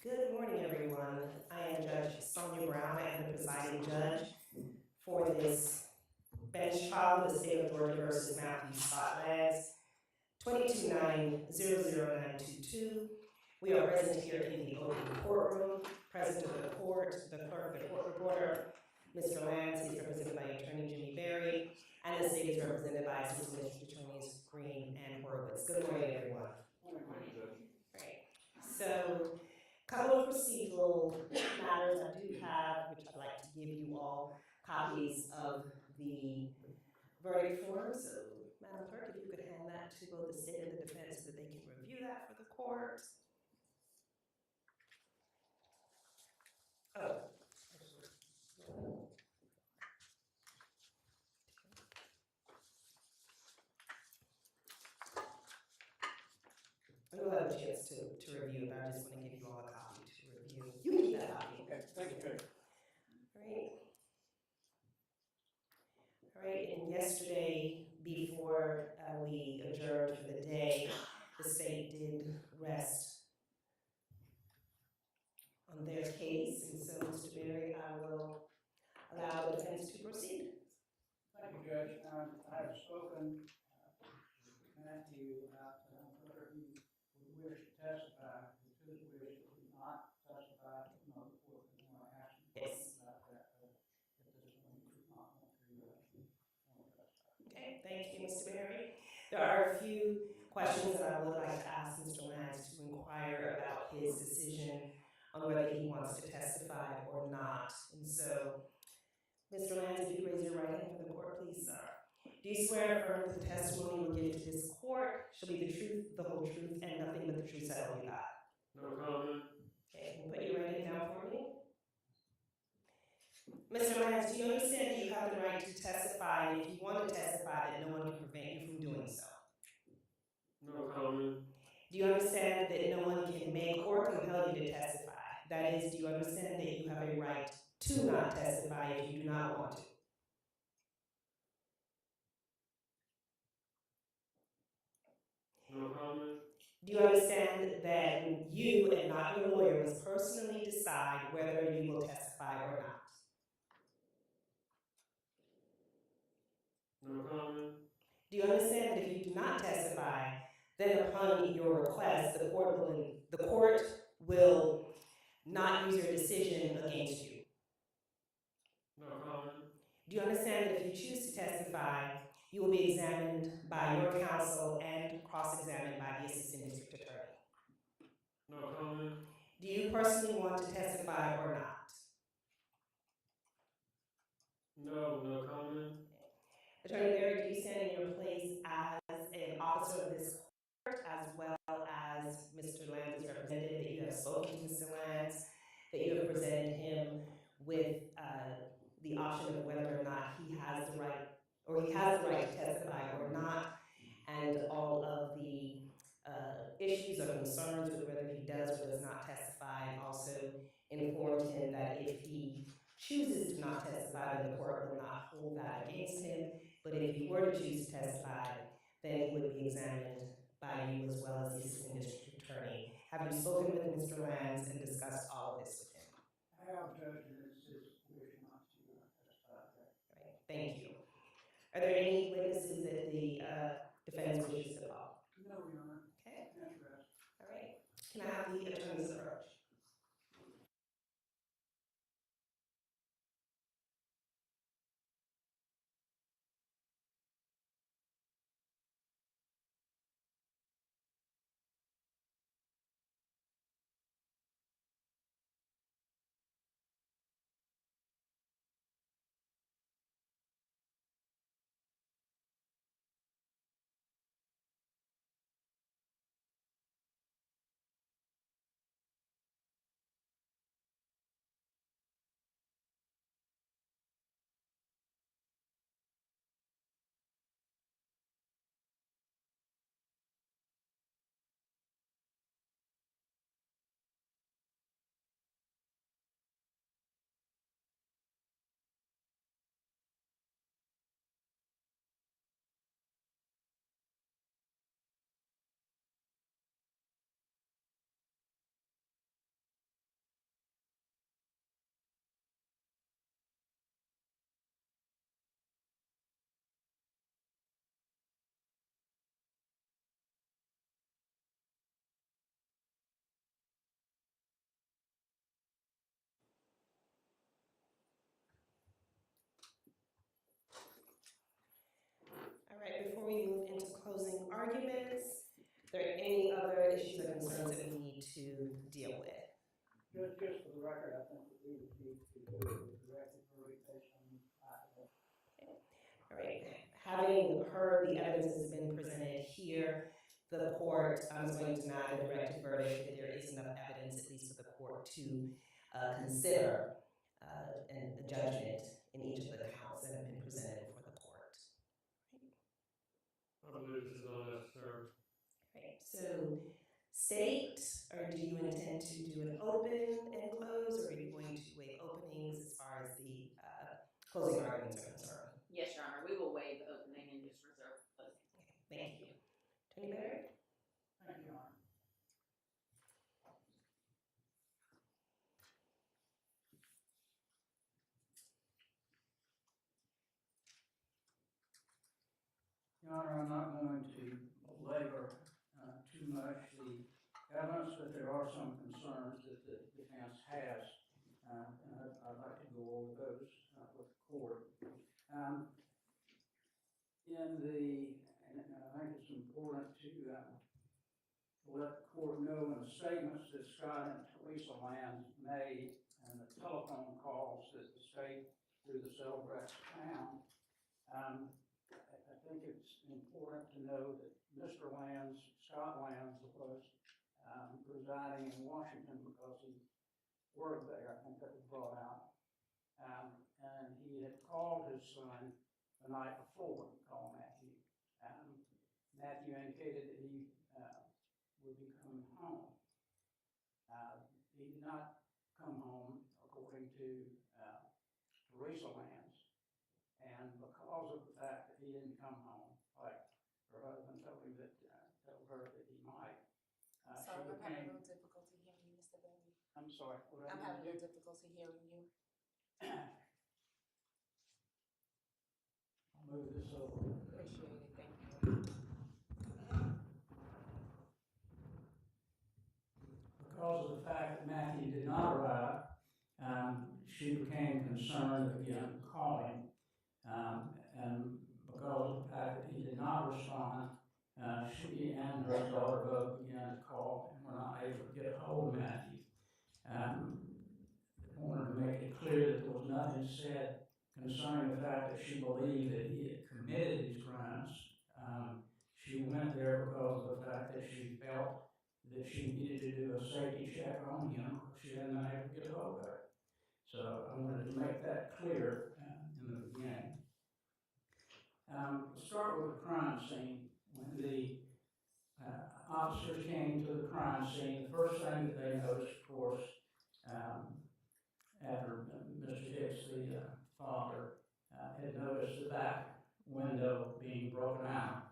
Good morning, everyone. I am Judge Sonia Brown. I am the presiding judge for this bench trial of the state of Georgia versus Matthew Scott Lanz, 229000922. We are present here in the open courtroom. Present of the court, the clerk, the court reporter, Mr. Lanz is represented by Attorney Jimmy Berry, and the state is represented by Assistant District Attorneys Green and Horowitz. Good morning, everyone. Good morning, Judge. Great. So, a couple of procedural matters I do have, which I'd like to give you all copies of the verdict form. So, Madam Clerk, if you could hand that to both the state and the defense so that they can review that for the court. Oh. You'll have a chance to review, but I just want to give you all a copy to review. You can keep that copy. Okay, thank you. All right. All right, and yesterday, before we adjourned for the day, the state did rest on their case, and so, Mr. Berry, I will allow the defense to proceed. Thank you, Judge. I have spoken to Matthew about whether he would wish to testify. It's his wish that he not testify to another court. And I asked him questions about that. At this point, he does not want to testify. Okay, thank you, Mr. Berry. There are a few questions that I would like to ask Mr. Lanz to inquire about his decision on whether he wants to testify or not. And so, Mr. Lanz, if you raise your right hand for the court, please, sir. Do you swear or affirm that the testimony you will give to this court shall be the truth, the whole truth, and nothing but the truth, so help you God? No comment. Okay, can you put your right hand down for me? Mr. Lanz, do you understand that you have the right to testify, and if you want to testify, that no one can prevent you from doing so? No comment. Do you understand that no one can make or compel you to testify? That is, do you understand that you have a right to not testify if you do not want to? No comment. Do you understand that you and not your lawyer must personally decide whether you will testify or not? No comment. Do you understand that if you do not testify, then upon your request, the court will not use your decision against you? No comment. Do you understand that if you choose to testify, you will be examined by your counsel and cross-examined by the assistant district attorney? No comment. Do you personally want to testify or not? No comment. Attorney Berry, do you stand in your place as an officer of this court, as well as Mr. Lanz's representative, that you have spoken to Mr. Lanz, that you have presented him with the option of whether or not he has the right, or he has the right to testify or not, and all of the issues or concerns with whether he does or does not testify, and also informed him that if he chooses to not testify, then the court will not hold that against him, but if he were to choose to testify, then he would be examined by you as well as the assistant district attorney. Have you spoken with Mr. Lanz and discussed all of this with him? I have, Judge, and it's his wish not to testify. Right, thank you. Are there any witnesses that the defense wishes to call? No, Your Honor. Okay. Interesting. All right. Can I have the attorney's approach? arguments? Are there any other issues or concerns that we need to deal with? Just for the record, I think that we would need to do the directed verdict based on the fact. All right. Having heard the evidence that's been presented here, the court is going to deny the directed verdict if there is enough evidence, at least for the court to consider a judgment in each of the counts that have been presented before the court. I believe this is unnecessary. Right. So, state, or do you intend to do an open and close, or are you going to waive openings as far as the closing arguments are concerned? Yes, Your Honor, we will waive opening and just reserve closing. Okay, thank you. Attorney Barrett? Thank you, Your Honor. Your Honor, I'm not going to belabor too much the evidence, but there are some concerns that the defense has, and I'd like to go over those with the court. And I think it's important to let the court know in the statements that Scott and Teresa Lanz made and the telephone calls that the state through the Celebrate found. I think it's important to know that Mr. Lanz, Scott Lanz, was residing in Washington because he worked there. I think that was brought out. And he had called his son the night before, called Matthew. Matthew indicated that he would be coming home. He did not come home, according to Teresa Lanz. And because of the fact that he didn't come home, like her husband told him that, told her that he might. Sorry, I'm having a little difficulty hearing you, Mr. Bailey. I'm sorry. I'm having a little difficulty hearing you. I'll move this over. Appreciate it, thank you. Because of the fact that Matthew did not arrive, she became concerned again calling. And because of the fact that he did not respond, she and her daughter both began to call and were not able to get a hold of Matthew. I wanted to make it clear that there was nothing said concerning the fact that she believed that he had committed these crimes. She went there because of the fact that she felt that she needed to do a safety check on him. She hadn't been able to get a hold of her. So I wanted to make that clear in the beginning. We'll start with the crime scene. When the officers came to the crime scene, the first thing that they noticed, of course, after Mr. Hicks, the father, had noticed the back window being broken out.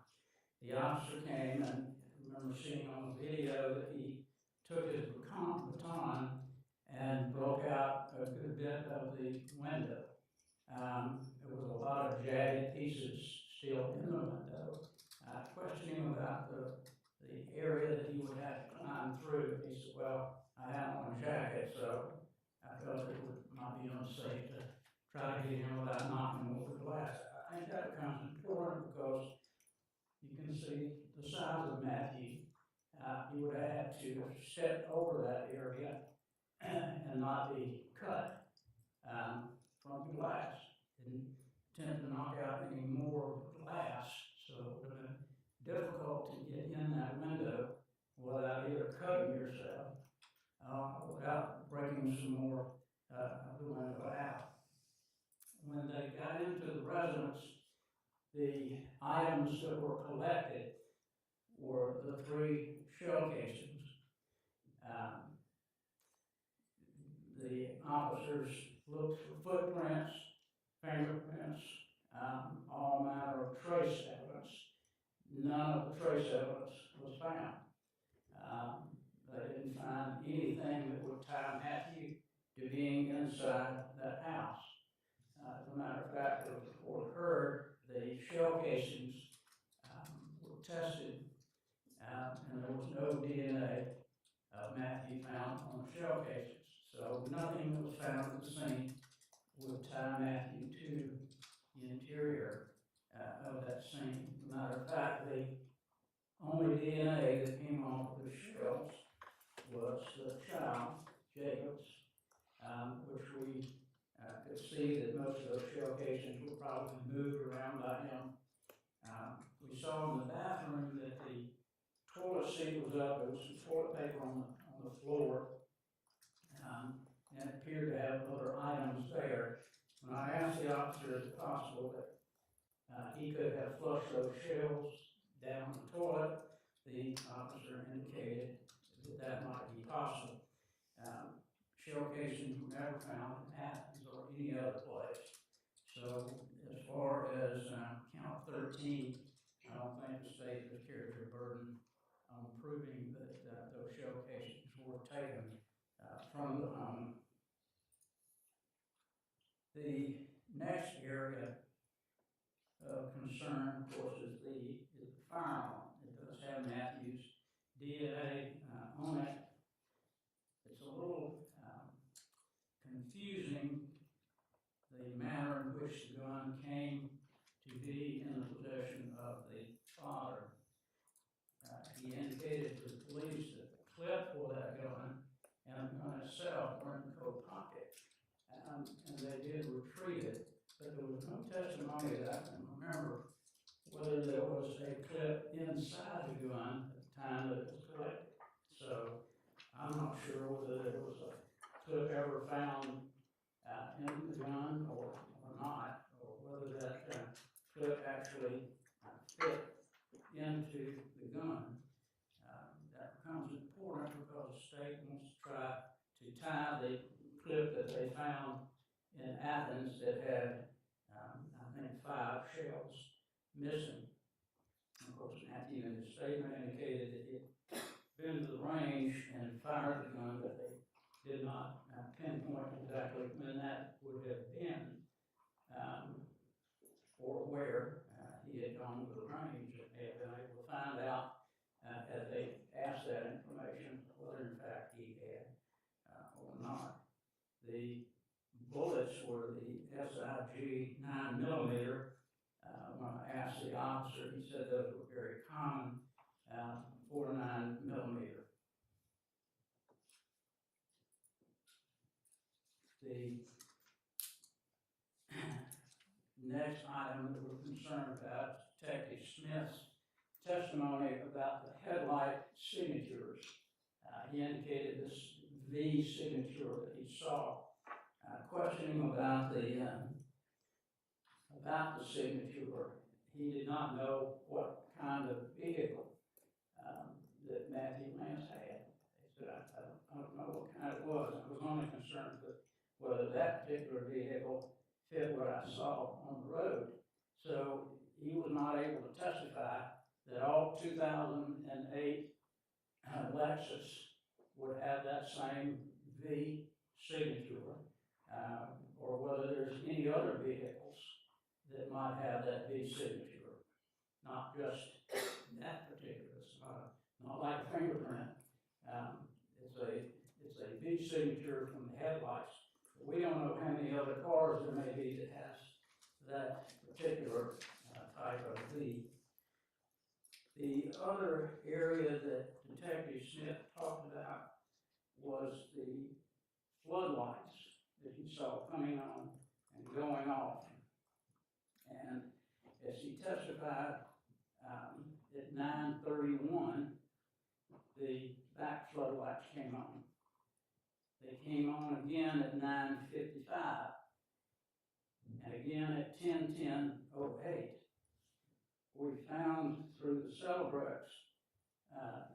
The officer came, and I remember seeing on the video that he took his baton and broke out a good bit of the window. There was a lot of jagged pieces still in the window. I questioned him about the area that he would have to climb through. He said, well, I have on a jacket, so I felt it might be unsafe to try to get him without knocking over the glass. I think that becomes important because you can see the size of Matthew. He would have had to step over that area and not be cut from the glass. Didn't attempt to knock out any more of the glass, so it would have been difficult to get in that window without either cutting yourself without breaking some more of the window out. When they got into the residence, the items that were collected were the 3 shell casings. The officers looked for footprints, fingerprints, all manner of trace evidence. None of the trace evidence was found. They didn't find anything that would tie Matthew to being inside that house. As a matter of fact, the report heard the shell casings were tested, and there was no DNA of Matthew found on the shell casings. So nothing that was found at the scene would tie Matthew to the interior of that scene. As a matter of fact, the only DNA that came off of the shells was the child, Jacob's, which we could see that most of those shell casings were probably moved around by him. We saw in the bathroom that the toilet seat was up, there was some toilet paper on the floor, and it appeared to have other items there. When I asked the officer if it possible that he could have flushed those shells down the toilet, the officer indicated that that might be possible. Shell casings were never found in Athens or any other place. So as far as count 13, I don't think the state has carried their burden on proving that those shell casings were taken from the home. The next area of concern, of course, is the firearm. It does have Matthew's DNA on it. It's a little confusing, the manner in which the gun came to be in the possession of the father. He indicated to the police that the clip for that gun and the gun itself were in the coat pocket, and they did retrieve it, but there was no testimony that I can remember whether there was a clip inside the gun at the time that it was collected. So I'm not sure whether there was a clip ever found in the gun or not, or whether that clip actually fit into the gun. That becomes important because the state wants to try to tie the clip that they found in Athens that had, I think, 5 shells missing. Of course, Matthew in his statement indicated that he had been to the range and fired the gun, but they did not pinpoint exactly when that would have been, or where he had gone to the range, and they had been able to find out as they asked that information whether in fact he had or not. The bullets were the SIG 9mm. When I asked the officer, he said those were very common, 49mm. The next item that we're concerned about is Detective Smith's testimony about the headlight signatures. He indicated this V signature that he saw. Questioning about the signature, he did not know what kind of vehicle that Matthew Lanz had. He said, I don't know what kind it was. I was only concerned with whether that particular vehicle fit what I saw on the road. So he was not able to testify that all 2008 Lexus would have that same V signature, or whether there's any other vehicles that might have that V signature, not just that particular. It's not like a fingerprint. It's a V signature from the headlights. But we don't know how many other cars there may be that has that particular type of V. The other area that Detective Smith talked about was the floodlights that he saw coming on and going off. And as he testified, at 9:31, the back floodlights came on. They came on again at 9:55, and again at 10:08. We found through the Celebrex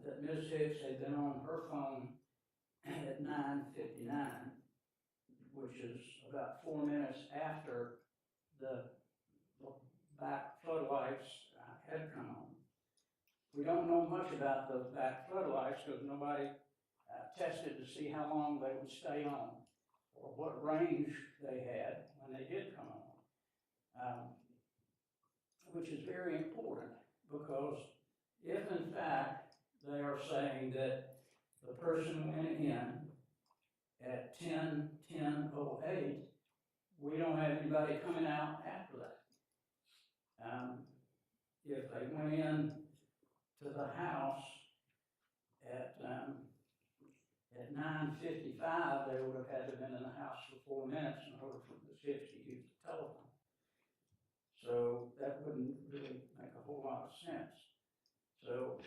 that Ms. Hicks had been on her phone at 9:59, which is about 4 minutes after the back floodlights had come on. We don't know much about those back floodlights because nobody tested to see how long they would stay on or what range they had when they did come on, which is very important because if in fact they are saying that the person went in at 10:08, we don't have anybody coming out after that. If they went in to the house at 9:55, they would have had to have been in the house for 4 minutes in order for the sheriff to use the telephone. So that wouldn't really make a whole lot of sense. So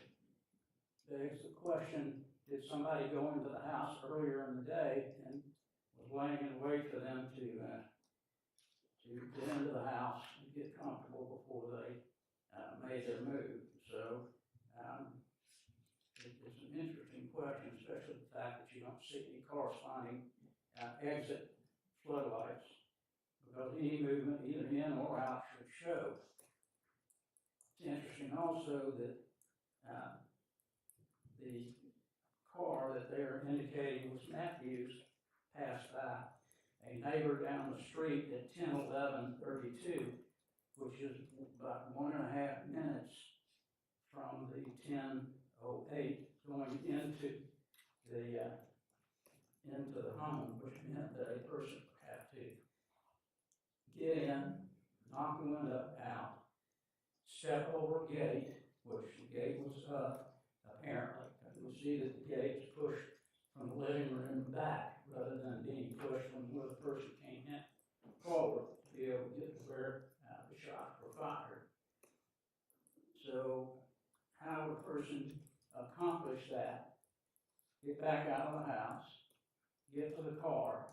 there's the question, did somebody go into the house earlier in the day and was laying in wait for them to get into the house and get comfortable before they made their move? So it's an interesting question, especially the fact that you don't see any corresponding exit floodlights, because any movement either in or out should show. It's interesting also that the car that they're indicating was Matthews passed by a neighbor down the street at 10:11:32, which is about 1.5 minutes from the 10:08 going into the home, which meant that a person would have to get in, knock the window out, step over a gate, which the gate was up, apparently. You'll see that the gate is pushed from the living room back rather than being pushed from where the person came in forward to be able to get to where the shots were fired. So how would a person accomplish that? Get back out of the house, get to the car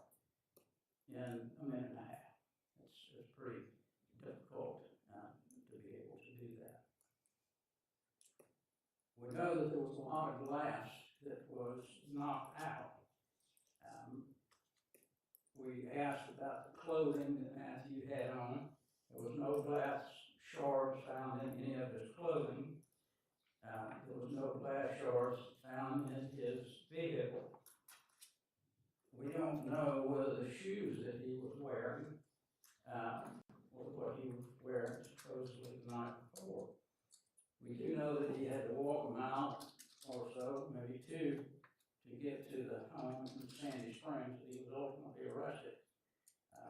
in a minute and a half. It's pretty difficult to be able to do that. We know that there was a lot of glass that was knocked out. We asked about the clothing that Matthew had on. There was no glass shards found in any of his clothing. There was no glass shards found in his vehicle. We don't know whether the shoes that he was wearing or what he was wearing supposedly the night before. We do know that he had to walk a mile or so, maybe 2, to get to the home in Sandy Springs that he was ultimately arrested.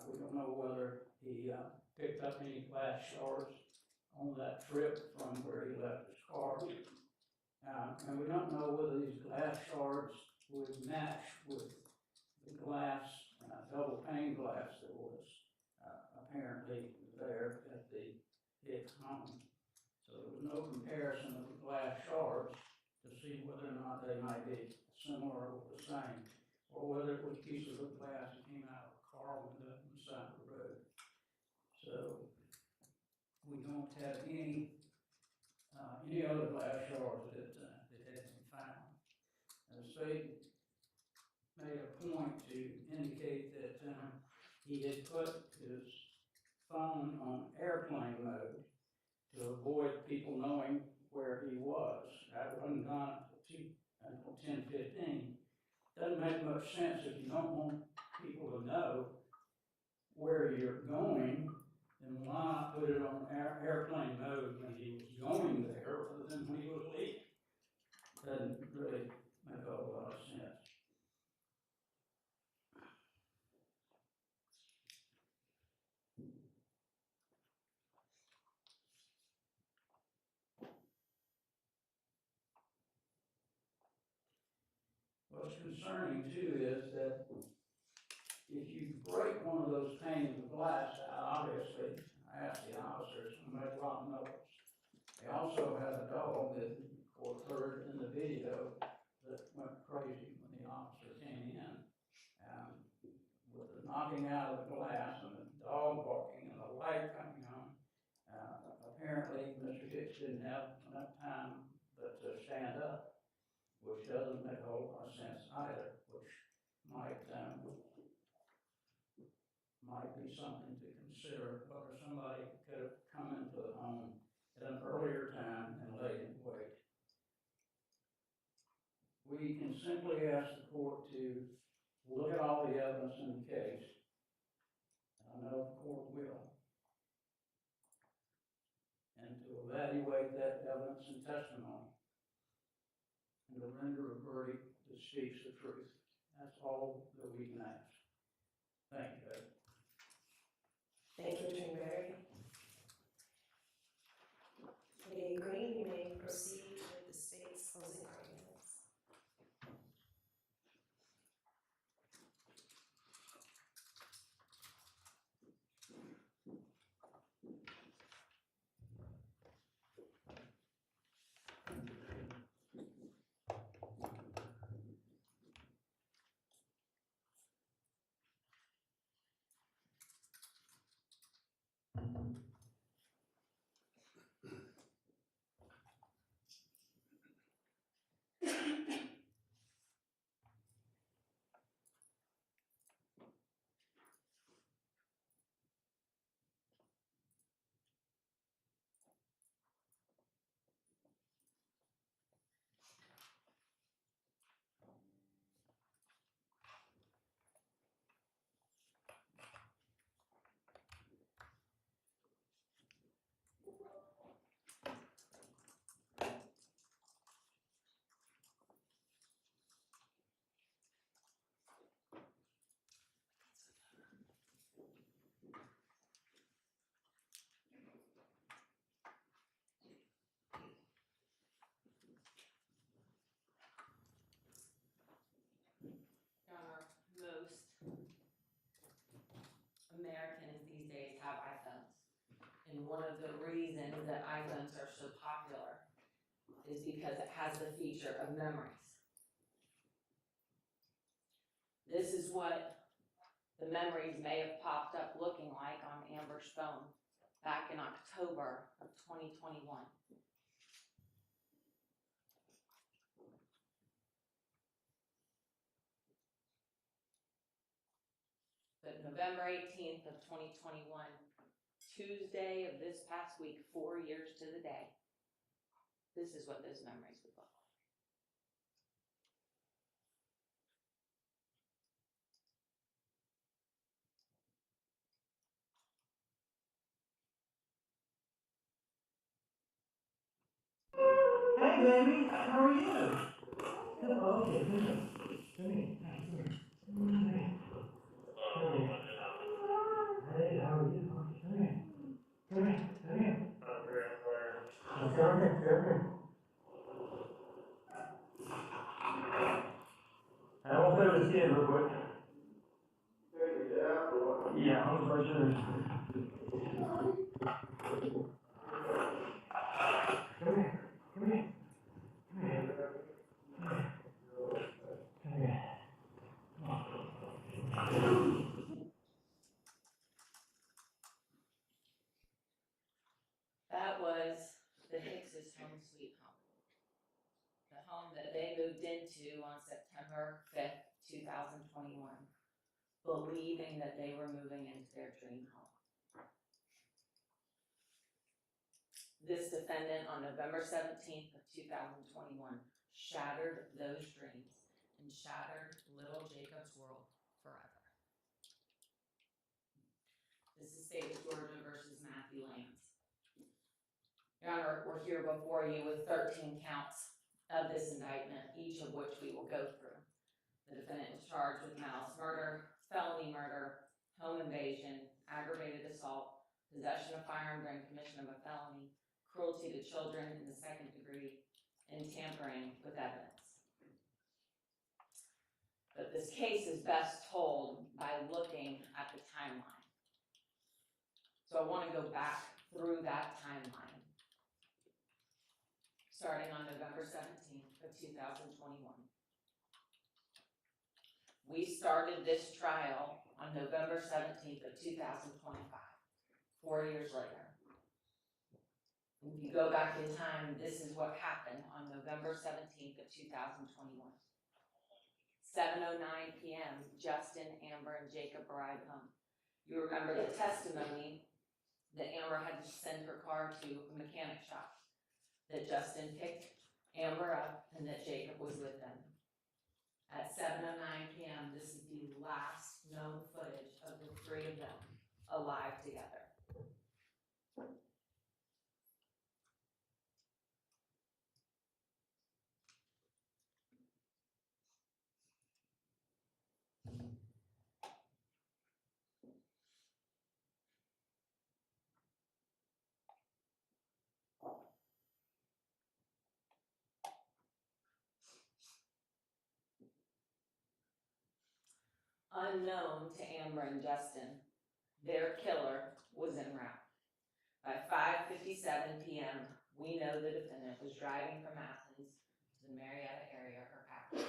We don't know whether he picked up any glass shards on that trip from where he left his car. And we don't know whether these glass shards would match with the glass, double pane glass that was apparently there at the Hicks home. So there was no comparison of the glass shards to see whether or not they might be similar or the same, or whether it was pieces of glass that came out of a car window on the side of the road. So we don't have any other glass shards that had been found. And the state made a point to indicate that he had put his phone on airplane mode to avoid people knowing where he was. That wasn't done until 10:15. Doesn't make much sense if you don't want people to know where you're going, then why not put it on airplane mode when he was going there rather than when he was leaving? Doesn't really make a whole lot of sense. What's concerning too is that if you break one of those panes of glass out, obviously, I asked the officers, and made a lot of notes. They also had a dog that, of course, heard in the video that went crazy when the officer came in. With the knocking out of the glass and the dog barking and the light coming on, apparently Mr. Hicks didn't have enough time but to stand up, which doesn't make a whole lot of sense either, which might be something to consider, whether somebody could have come into the home at an earlier time and laid in wait. We can simply ask the court to look at all the evidence in the case. I know the court will. And to evaluate that evidence and testimony and to render a verdict that speaks the truth. That's all that we can ask. Thank you, Judge. Thank you, Attorney Berry. Attorney Green, you may proceed with Most Americans these days have iPhones. And one of the reasons that iPhones are so popular is because it has the feature of memories. This is what the memories may have popped up looking like on Amber's phone back in October of 2021. But November 18th of 2021, Tuesday of this past week, 4 years to the day, this is what those memories would look Hey, baby, how are you? Oh, okay, come here. Come here. Come here. Come here. Hey, how are you? Come here. Come here. Come here. Come here. Come here. I won't play with the kid real quick. Yeah, I'll brush yours. Come here. Come here. Come here. Come here. That was the Hicks's home sweet home. The home that they moved into on September 5th, 2021, believing that they were moving into their dream home. This defendant on November 17th of 2021 shattered those dreams and shattered little Jacob's world forever. This is State of Georgia versus Matthew Lanz. Your Honor, we're here before you with 13 counts of this indictment, each of which we will go through. The defendant is charged with malice murder, felony murder, home invasion, aggravated assault, possession of firearm during commission of a felony, cruelty to children in the second degree, and tampering with evidence. But this case is best told by looking at the timeline. So I want to go back through that timeline, starting on November 17th of 2021. We started this trial on November 17th of 2025, 4 years later. If you go back in time, this is what happened on November 17th of 2021. 7:09 p.m., Justin, Amber, and Jacob arrived home. You remember the testimony that Amber had to send her car to a mechanic shop, that Justin picked Amber up, and that Jacob was with them. At 7:09 p.m., this is the last known footage of the three of them alive together. Unknown to Amber and Justin, their killer was en route. By 5:57 p.m., we know the defendant was driving from Athens to the Marietta area, her capital.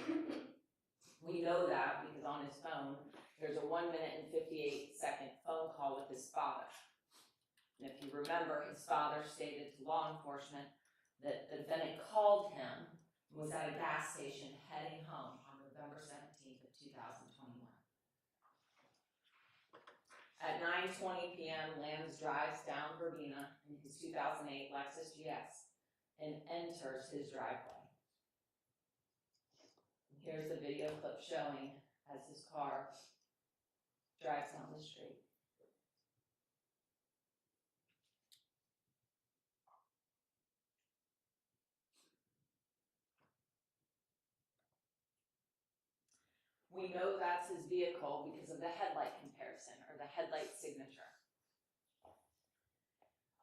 We know that because on his phone, there's a 1 minute and 58-second phone call with his father. And if you remember, his father stated to law enforcement that the defendant called him and was at a gas station heading home on November 17th of 2021. At 9:20 p.m., Lanz drives down Verbena in his 2008 Lexus GS and enters his driveway. Here's the video clip showing as his car drives down the street. We know that's his vehicle because of the headlight comparison, or the headlight signature.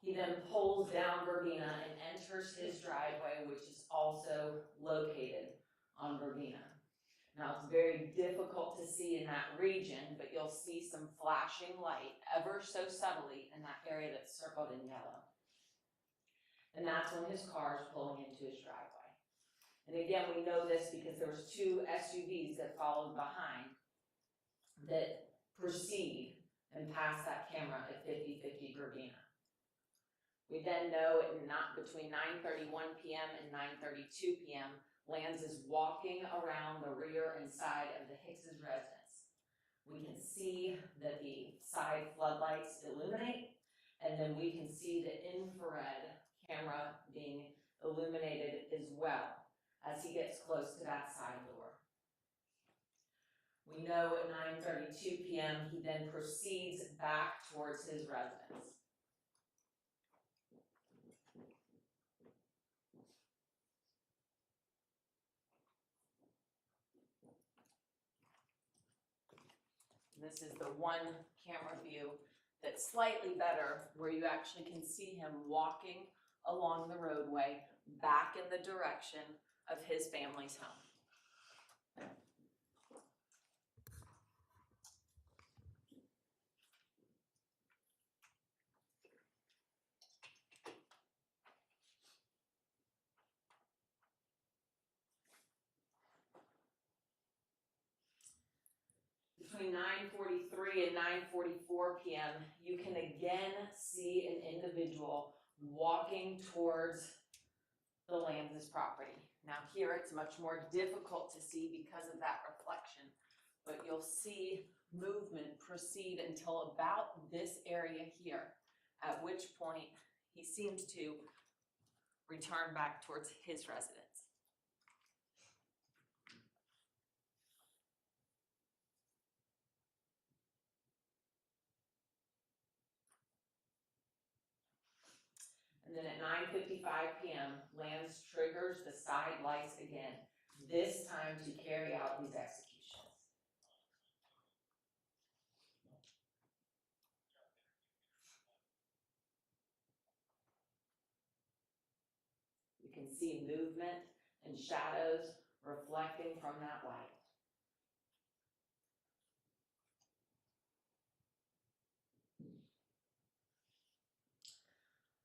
He then pulls down Verbena and enters his driveway, which is also located on Verbena. Now, it's very difficult to see in that region, but you'll see some flashing light ever so subtly in that area that's circled in yellow. And that's when his car is pulling into his driveway. And again, we know this because there was 2 SUVs that followed behind that proceed and pass that camera at 50/50 Verbena. We then know between 9:31 p.m. and 9:32 p.m., Lanz is walking around the rear and side of the Hicks's residence. We can see that the side floodlights illuminate, and then we can see the infrared camera being illuminated as well as he gets close to that side door. We know at 9:32 p.m. he then proceeds back towards his residence. This is the one camera view that's slightly better, where you actually can see him walking along the roadway back in the direction of his family's home. Between 9:43 and 9:44 p.m., you can again see an individual walking towards the Lanz's property. Now here it's much more difficult to see because of that reflection, but you'll see movement proceed until about this area here, at which point he seems to return back towards his residence. And then at 9:55 p.m., Lanz triggers the side lights again, this time to carry out these executions. You can see movement and shadows reflecting from that light.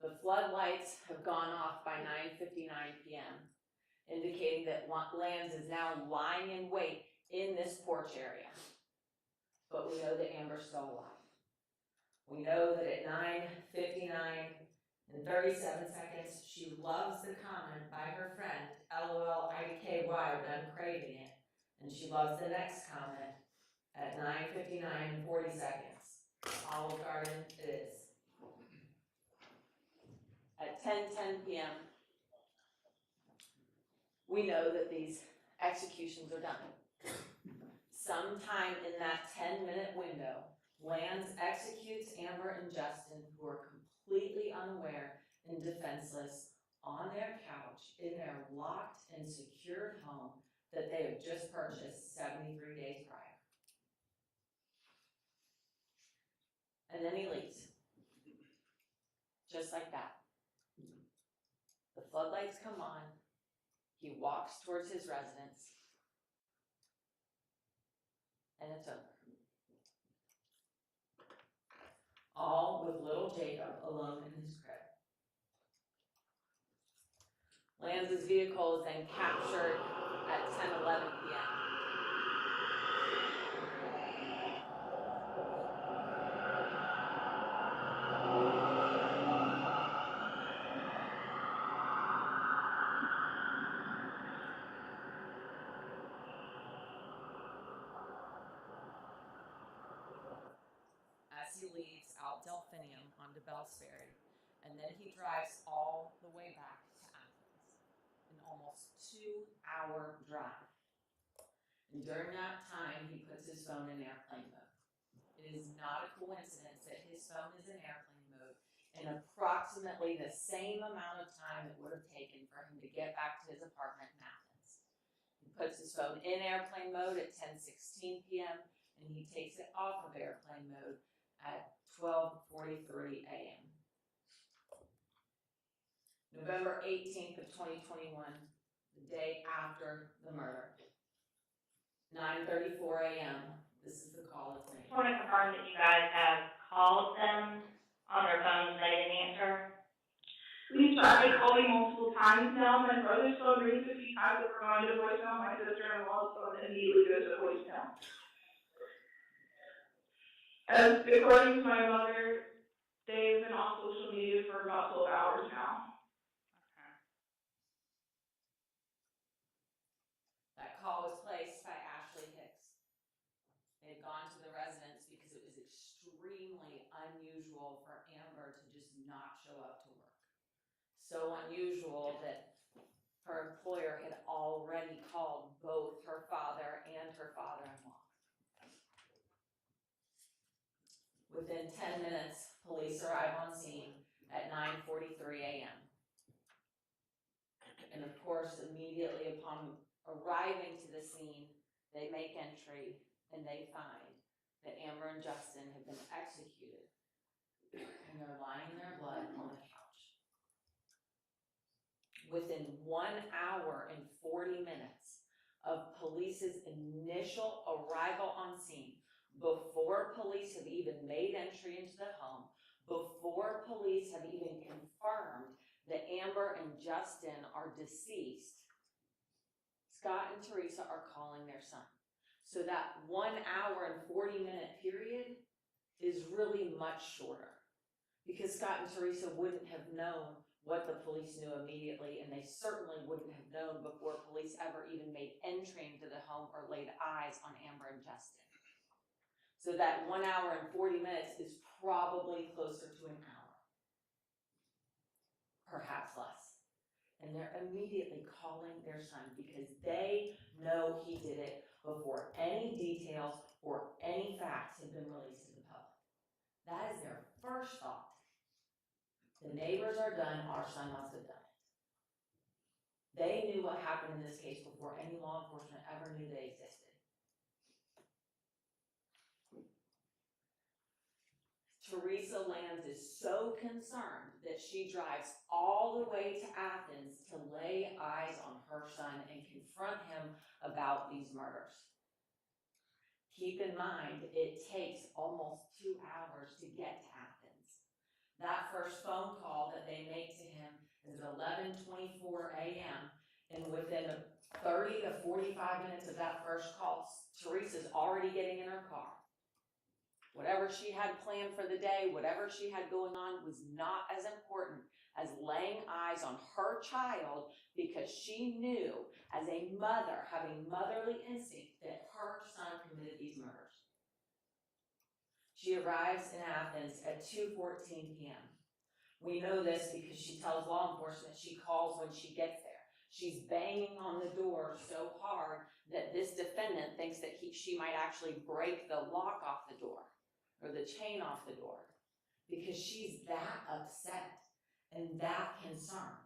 The floodlights have gone off by 9:59 p.m., indicating that Lanz is now lying in wait in this porch area. But we know that Amber's still alive. We know that at 9:59 and 37 seconds, she loves the comment by her friend, LOL IDKY, but I'm craving it. And she loves the next comment at 9:59 and 40 seconds. Olive Garden it is. At 10:10 p.m., we know that these executions are done. Sometime in that 10-minute window, Lanz executes Amber and Justin, who are completely unaware and defenseless, on their couch in their locked and secured home that they have just purchased 73 days prior. And then he leaves. Just like that. The floodlights come on. He walks towards his residence. And it's over. All with little Jacob alone in his crib. Lanz's vehicle is then captured at 10:11 p.m. leaves out Delphinium onto Bellsbury, and then he drives all the way back to Athens, an almost 2-hour drive. And during that time, he puts his phone in airplane mode. It is not a coincidence that his phone is in airplane mode in approximately the same amount of time it would have taken for him to get back to his apartment in Athens. He puts his phone in airplane mode at 10:16 p.m. and he takes it off of airplane mode at 12:43 a.m. November 18th of 2021, the day after the murder, 9:34 a.m. This is the call it's made. I want to confirm that you guys have called them on their phones and they didn't answer. We've tried to call me multiple times now. My brother's phone rings a few times and we're going to voicemail. My sister-in-law's phone immediately goes to voicemail. According to my mother, they've been off social media for about 12 hours now. That call was placed by Ashley Hicks. They had gone to the residence because it was extremely unusual for Amber to just not show up to work. So unusual that her employer had already called both her father and her father-in-law. Within 10 minutes, police arrive on scene at 9:43 a.m. And of course, immediately upon arriving to the scene, they make entry and they find that Amber and Justin have been executed and they're lying in their blood on the couch. Within 1 hour and 40 minutes of police's initial arrival on scene, before police have even made entry into the home, before police have even confirmed that Amber and Justin are deceased, Scott and Teresa are calling their son. So that 1 hour and 40-minute period is really much shorter because Scott and Teresa wouldn't have known what the police knew immediately, and they certainly wouldn't have known before police ever even made entry into the home or laid eyes on Amber and Justin. So that 1 hour and 40 minutes is probably closer to an hour, perhaps less. And they're immediately calling their son because they know he did it before any details or any facts have been released to the public. That is their first thought. The neighbors are done, our son must have done it. They knew what happened in this case before any law enforcement ever knew they existed. Teresa Lanz is so concerned that she drives all the way to Athens to lay eyes on her son and confront him about these murders. Keep in mind, it takes almost 2 hours to get to Athens. That first phone call that they make to him is at 11:24 a.m. and within 30 to 45 minutes of that first call, Teresa's already getting in her car. Whatever she had planned for the day, whatever she had going on was not as important as laying eyes on her child because she knew as a mother, having motherly instinct, that her son committed these murders. She arrives in Athens at 2:14 p.m. We know this because she tells law enforcement she calls when she gets there. She's banging on the door so hard that this defendant thinks that she might actually break the lock off the door or the chain off the door because she's that upset and that concerned.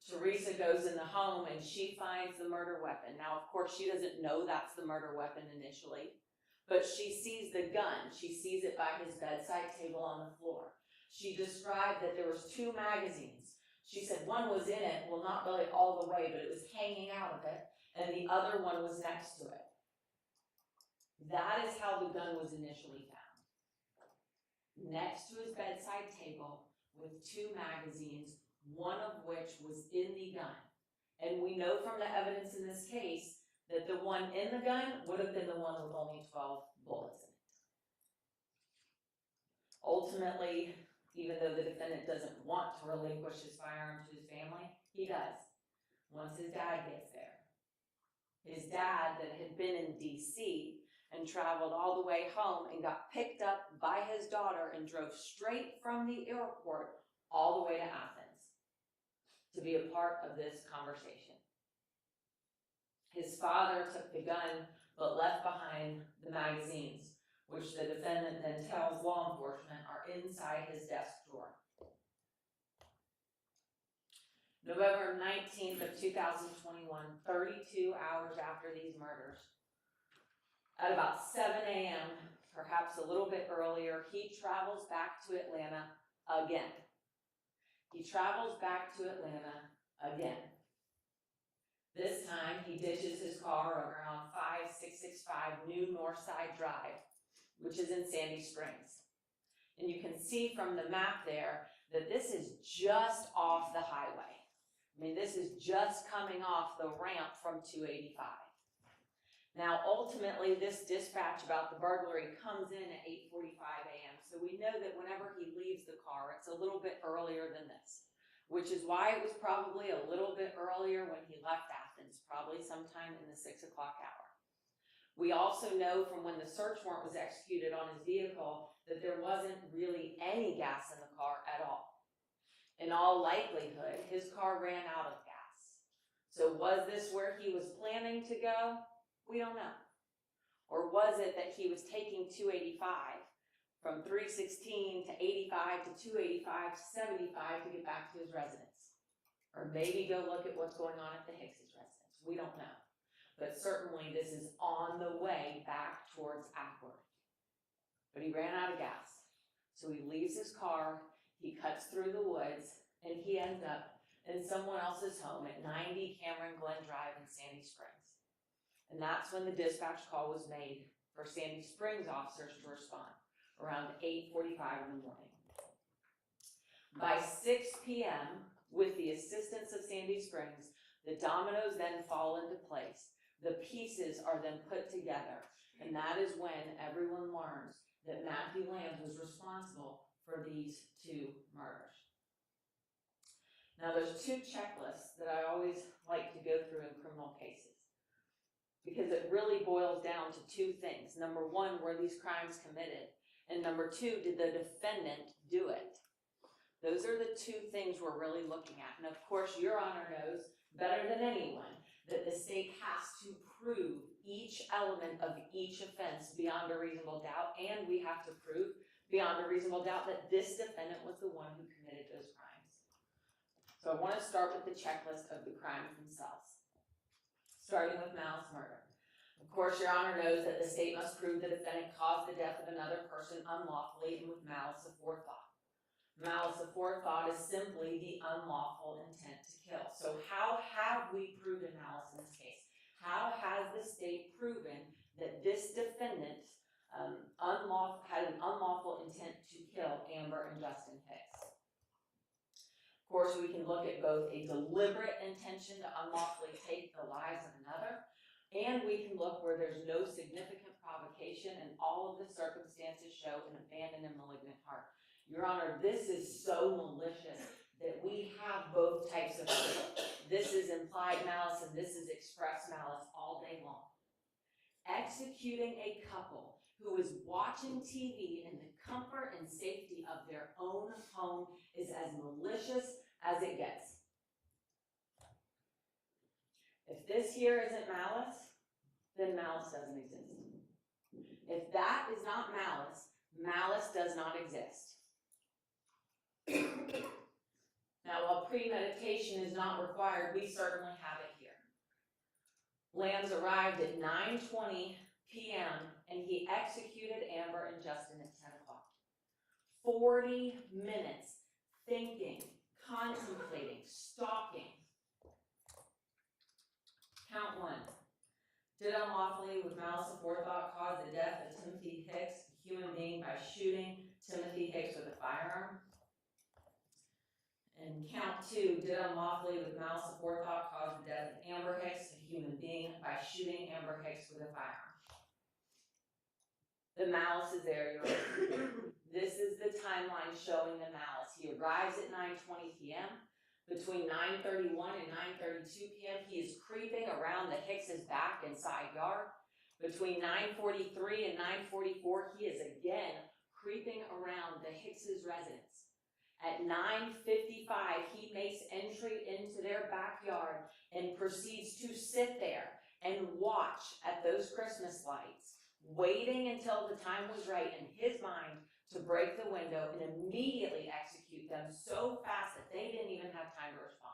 Teresa goes in the home and she finds the murder weapon. Now, of course, she doesn't know that's the murder weapon initially, but she sees the gun. She sees it by his bedside table on the floor. She described that there was 2 magazines. She said one was in it, well, not really all the way, but it was hanging out of it, and the other one was next to it. That is how the gun was initially found. Next to his bedside table with 2 magazines, one of which was in the gun. And we know from the evidence in this case that the one in the gun would have been the one with only 12 bullets in it. Ultimately, even though the defendant doesn't want to relinquish his firearm to his family, he does, once his dad gets there. His dad, that had been in D.C., and traveled all the way home and got picked up by his daughter and drove straight from the airport all the way to Athens to be a part of this conversation. His father took the gun but left behind the magazines, which the defendant then tells law enforcement are inside his desk drawer. November 19th of 2021, 32 hours after these murders, at about 7 a.m., perhaps a little bit earlier, he travels back to Atlanta again. He travels back to Atlanta again. This time, he ditches his car around 5665 New Northside Drive, which is in Sandy Springs. And you can see from the map there that this is just off the highway. I mean, this is just coming off the ramp from 285. Now, ultimately, this dispatch about the burglary comes in at 8:45 a.m. So we know that whenever he leaves the car, it's a little bit earlier than this, which is why it was probably a little bit earlier when he left Athens, probably sometime in the 6 o'clock hour. We also know from when the search warrant was executed on his vehicle that there wasn't really any gas in the car at all. In all likelihood, his car ran out of gas. So was this where he was planning to go? We don't know. Or was it that he was taking 285 from 316 to 85 to 285 to 75 to get back to his residence? Or maybe go look at what's going on at the Hicks's residence. We don't know. But certainly this is on the way back towards Ackworth. But he ran out of gas. So he leaves his car, he cuts through the woods, and he ends up in someone else's home at 90 Cameron Glen Drive in Sandy Springs. And that's when the dispatch call was made for Sandy Springs officers to respond, around 8:45 in the morning. By 6 p.m., with the assistance of Sandy Springs, the dominoes then fall into place. The pieces are then put together, and that is when everyone learns that Matthew Lanz was responsible for these two murders. Now, there's two checklists that I always like to go through in criminal cases, because it really boils down to two things. Number one, were these crimes committed? And number two, did the defendant do it? Those are the two things we're really looking at. And of course, Your Honor knows better than anyone that the state has to prove each element of each offense beyond a reasonable doubt, and we have to prove beyond a reasonable doubt that this defendant was the one who committed those crimes. So I want to start with the checklist of the crimes themselves, starting with malice murder. Of course, Your Honor knows that the state must prove the defendant caused the death of another person unlawfully and with malice aforethought. Malice aforethought is simply the unlawful intent to kill. So how have we proven malice in this case? How has the state proven that this defendant had an unlawful intent to kill Amber and Justin Hicks? Of course, we can look at both a deliberate intention to unlawfully take the lives of another, and we can look where there's no significant provocation and all of the circumstances show an abandoned and malignant heart. Your Honor, this is so malicious that we have both types of proof. This is implied malice and this is express malice all day long. Executing a couple who is watching TV in the comfort and safety of their own home is as malicious as it gets. If this here isn't malice, then malice doesn't exist. If that is not malice, malice does not exist. Now, while premeditation is not required, we certainly have it here. Lanz arrived at 9:20 p.m. and he executed Amber and Justin at 10 o'clock. 40 minutes thinking, contemplating, stalking. Count one. Did unlawfully with malice aforethought cause the death of Timothy Hicks, a human being, by shooting Timothy Hicks with a firearm? And count two, did unlawfully with malice aforethought cause the death of Amber Hicks, a human being, by shooting Amber Hicks with a firearm? The malice is there, Your Honor. This is the timeline showing the malice. He arrives at 9:20 p.m. Between 9:31 and 9:32 p.m., he is creeping around the Hicks's back and side yard. Between 9:43 and 9:44, he is again creeping around the Hicks's residence. At 9:55, he makes entry into their backyard and proceeds to sit there and watch at those Christmas lights, waiting until the time was right in his mind to break the window and immediately execute them so fast that they didn't even have time to respond.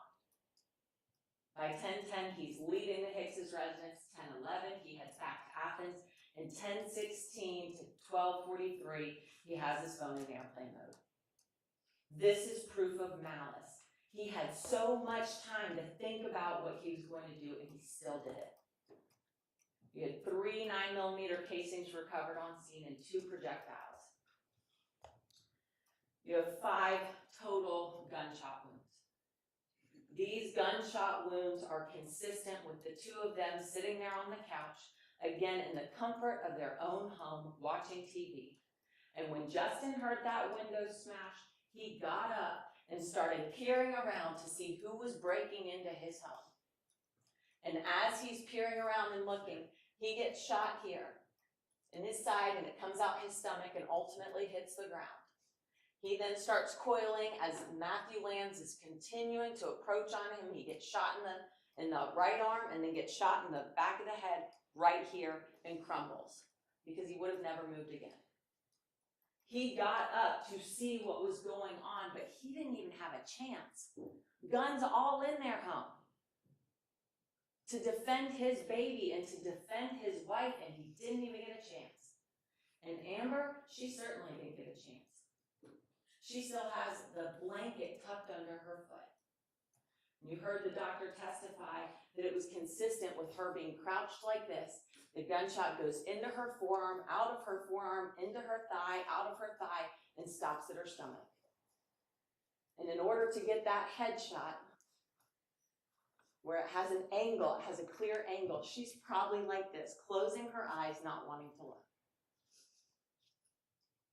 By 10:10, he's leaving the Hicks's residence. 10:11, he heads back to Athens. And 10:16 to 12:43, he has his phone in airplane mode. This is proof of malice. He had so much time to think about what he was going to do, and he still did it. You had 3 9mm casings recovered on scene and 2 projectiles. You have 5 total gunshot wounds. These gunshot wounds are consistent with the 2 of them sitting there on the couch, again in the comfort of their own home, watching TV. And when Justin heard that window smash, he got up and started peering around to see who was breaking into his home. And as he's peering around and looking, he gets shot here in his side, and it comes out his stomach and ultimately hits the ground. He then starts coiling as Matthew Lanz is continuing to approach on him. He gets shot in the right arm and then gets shot in the back of the head right here and crumbles because he would have never moved again. He got up to see what was going on, but he didn't even have a chance. Guns all in their home to defend his baby and to defend his wife, and he didn't even get a chance. And Amber, she certainly didn't get a chance. She still has the blanket tucked under her foot. You heard the doctor testify that it was consistent with her being crouched like this. The gunshot goes into her forearm, out of her forearm, into her thigh, out of her thigh, and stops at her stomach. And in order to get that headshot, where it has an angle, it has a clear angle, she's probably like this, closing her eyes, not wanting to look.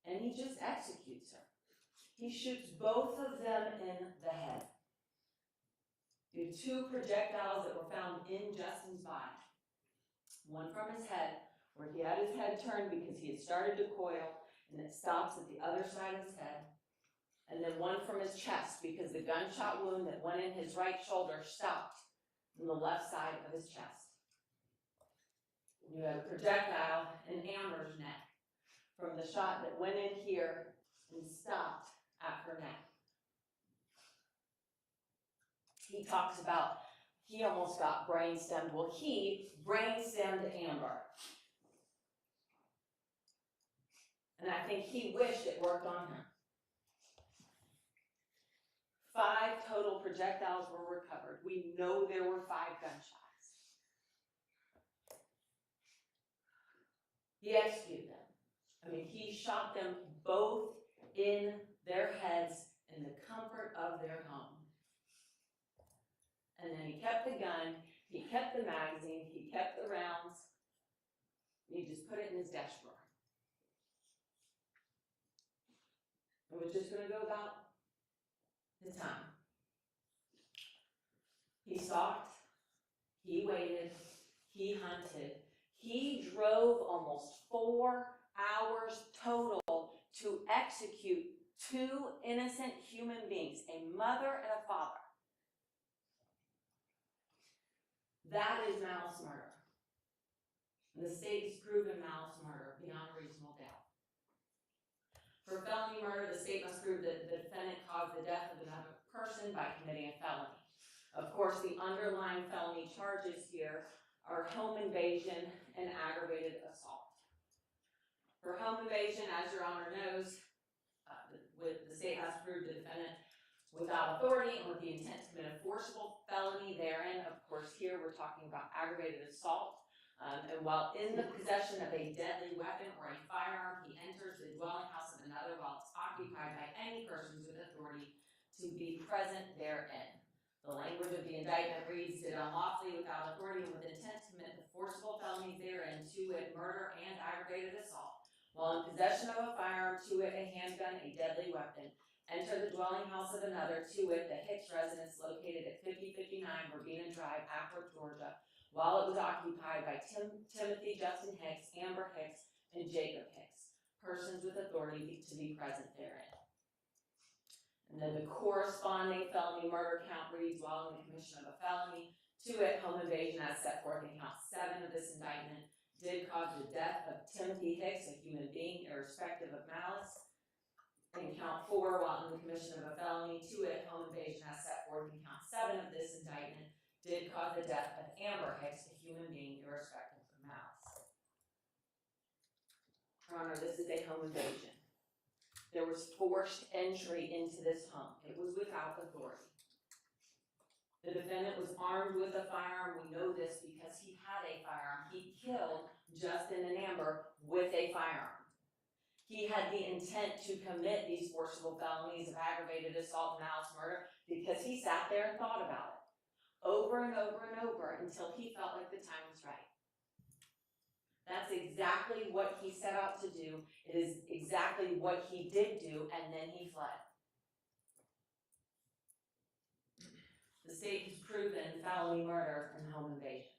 And he just executes her. He shoots both of them in the head. You have 2 projectiles that were found in Justin's body. One from his head, where he had his head turned because he had started to coil, and it stops at the other side of his head. And then one from his chest, because the gunshot wound that went in his right shoulder stopped on the left side of his chest. You had a projectile in Amber's neck from the shot that went in here and stopped at her neck. He talks about he almost got brainstemmed. Well, he brainstemmed Amber. And I think he wished it worked on him. 5 total projectiles were recovered. We know there were 5 gunshots. He executed them. I mean, he shot them both in their heads in the comfort of their home. And then he kept the gun, he kept the magazine, he kept the rounds, and he just put it in his desk drawer. And was just going to go about his time. He stalked, he waited, he hunted, he drove almost 4 hours total to execute 2 innocent human beings, a mother and a father. That is malice murder. And the state has proven malice murder beyond a reasonable doubt. For felony murder, the state must prove that the defendant caused the death of another person by committing a felony. Of course, the underlying felony charges here are home invasion and aggravated assault. For home invasion, as Your Honor knows, the state has proved the defendant without authority and with the intent to commit a forcible felony therein. Of course, here we're talking about aggravated assault. And while in the possession of a deadly weapon or a firearm, he enters the dwelling house of another while it's occupied by any persons with authority to be present therein. The language of the indictment reads, did unlawfully without authority and with intent to commit the forcible felonies therein, to wit, murder and aggravated assault, while in possession of a firearm, to wit, a handgun, a deadly weapon, enter the dwelling house of another, to wit, the Hicks residence located at 5059 Verbena Drive, Acworth, Georgia, while it was occupied by Timothy Justin Hicks, Amber Hicks, and Jacob Hicks, persons with authority to be present therein. And then the corresponding felony murder count reads, while in the commission of a felony, to wit, home invasion as set forth in count 7 of this indictment, did cause the death of Timothy Hicks, a human being, irrespective of malice. In count 4, while in the commission of a felony, to wit, home invasion as set forth in count 7 of this indictment, did cause the death of Amber Hicks, a human being, irrespective of malice. Your Honor, this is a home invasion. There was forced entry into this home. It was without authority. The defendant was armed with a firearm. We know this because he had a firearm. He killed Justin and Amber with a firearm. He had the intent to commit these forcible felonies of aggravated assault and malice murder because he sat there and thought about it over and over and over until he felt like the time was right. That's exactly what he set out to do. It is exactly what he did do, and then he fled. The state has proven felony murder and home invasion.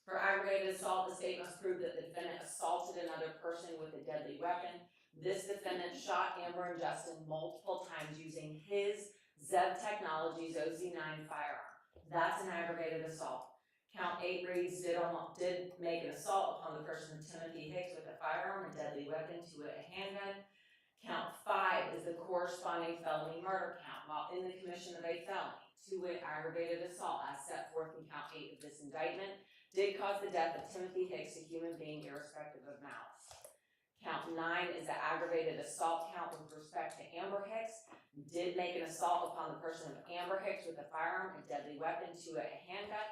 For aggravated assault, the state must prove that the defendant assaulted another person with a deadly weapon. This defendant shot Amber and Justin multiple times using his Zev Technologies OZ9 firearm. That's an aggravated assault. Count 8 reads, did make an assault upon the person of Timothy Hicks with a firearm, a deadly weapon, to a handgun. Count 5 is the corresponding felony murder count while in the commission of a felony, to wit, aggravated assault as set forth in count 8 of this indictment, did cause the death of Timothy Hicks, a human being, irrespective of malice. Count 9 is the aggravated assault count with respect to Amber Hicks, did make an assault upon the person of Amber Hicks with a firearm, a deadly weapon, to a handgun.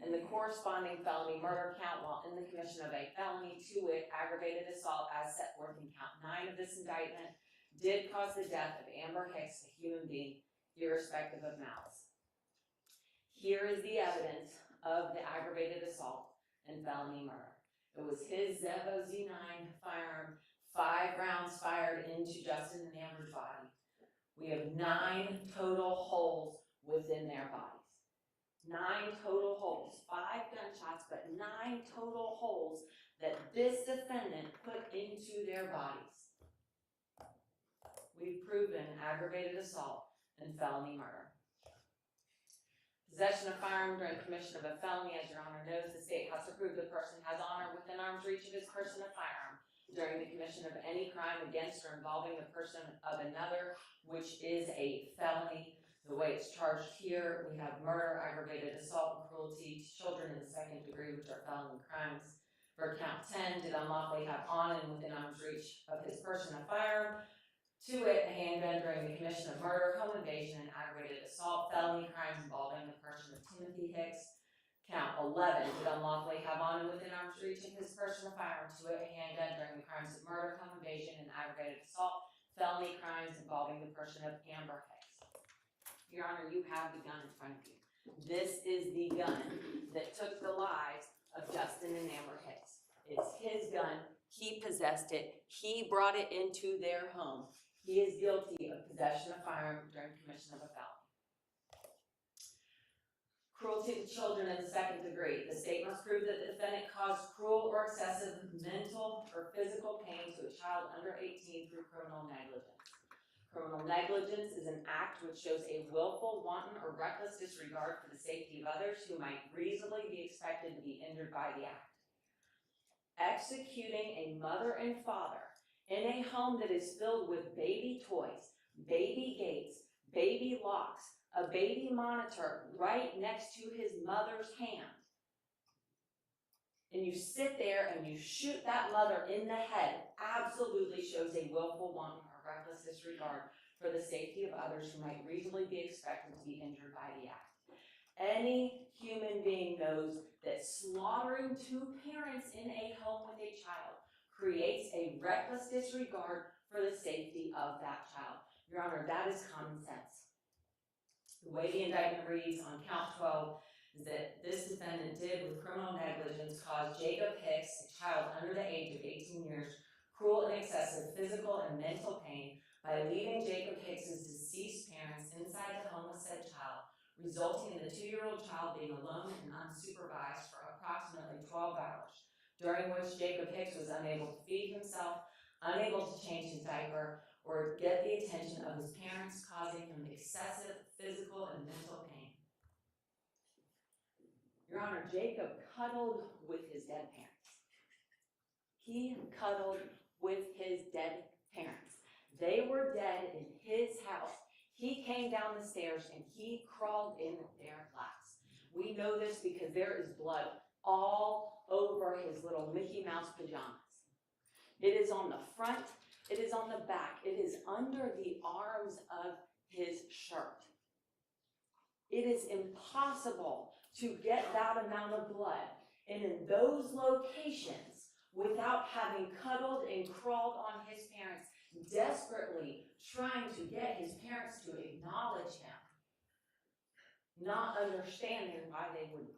And the corresponding felony murder count while in the commission of a felony, to wit, aggravated assault as set forth in count 9 of this indictment, did cause the death of Amber Hicks, a human being, irrespective of malice. Here is the evidence of the aggravated assault and felony murder. It was his Zev OZ9 firearm, 5 rounds fired into Justin and Amber's body. We have 9 total holes within their bodies. 9 total holes, 5 gunshots, but 9 total holes that this defendant put into their bodies. We've proven aggravated assault and felony murder. Possession of firearm during commission of a felony, as Your Honor knows, the state has to prove the person has on or within arm's reach of his person a firearm during the commission of any crime against or involving the person of another, which is a felony. The way it's charged here, we have murder, aggravated assault, and cruelty to children in the 2nd degree, which are felony crimes. For count 10, did unlawfully have on and within arm's reach of his person a firearm, to wit, a handgun during the commission of murder, home invasion, and aggravated assault, felony crimes involving the person of Timothy Hicks. Count 11, did unlawfully have on and within arm's reach of his person a firearm, to wit, a handgun during the crimes of murder, home invasion, and aggravated assault, felony crimes involving the person of Amber Hicks. Your Honor, you have the gun in front of you. This is the gun that took the lives of Justin and Amber Hicks. It's his gun. He possessed it. He brought it into their home. He is guilty of possession of firearm during commission of a felony. Cruelty to children in the 2nd degree. The state must prove that the defendant caused cruel or excessive mental or physical pain to a child under 18 through criminal negligence. Criminal negligence is an act which shows a willful, wanton, or reckless disregard for the safety of others who might reasonably be expected to be injured by the act. Executing a mother and father in a home that is filled with baby toys, baby gates, baby locks, a baby monitor right next to his mother's hand, and you sit there and you shoot that mother in the head, absolutely shows a willful, wanton, or reckless disregard for the safety of others who might reasonably be expected to be injured by the act. Any human being knows that slaughtering 2 parents in a home with a child creates a reckless disregard for the safety of that child. Your Honor, that is common sense. The way the indictment reads on count 12 is that this defendant did, with criminal negligence, cause Jacob Hicks, a child under the age of 18 years, cruel and excessive physical and mental pain by leaving Jacob Hicks's deceased parents inside the home of said child, resulting in the 2-year-old child being alone and unsupervised for approximately 12 hours, during which Jacob Hicks was unable to feed himself, unable to change his diaper, or get the attention of his parents, causing him excessive physical and mental pain. Your Honor, Jacob cuddled with his dead parents. He cuddled with his dead parents. They were dead in his house. He came down the stairs and he crawled in their laps. We know this because there is blood all over his little Mickey Mouse pajamas. It is on the front, it is on the back, it is under the arms of his shirt. It is impossible to get that amount of blood and in those locations without having cuddled and crawled on his parents, desperately trying to get his parents to acknowledge him, not understanding why they wouldn't.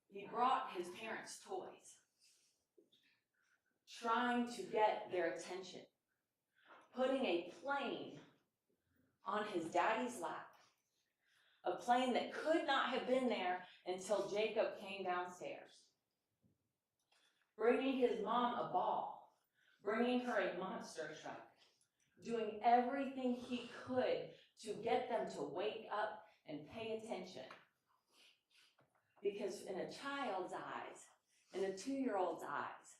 He brought his parents toys, trying to get their attention, putting a plane on his daddy's lap, a plane that could not have been there until Jacob came downstairs, bringing his mom a ball, bringing her a monster truck, doing everything he could to get them to wake up and pay attention. Because in a child's eyes, in a 2-year-old's eyes,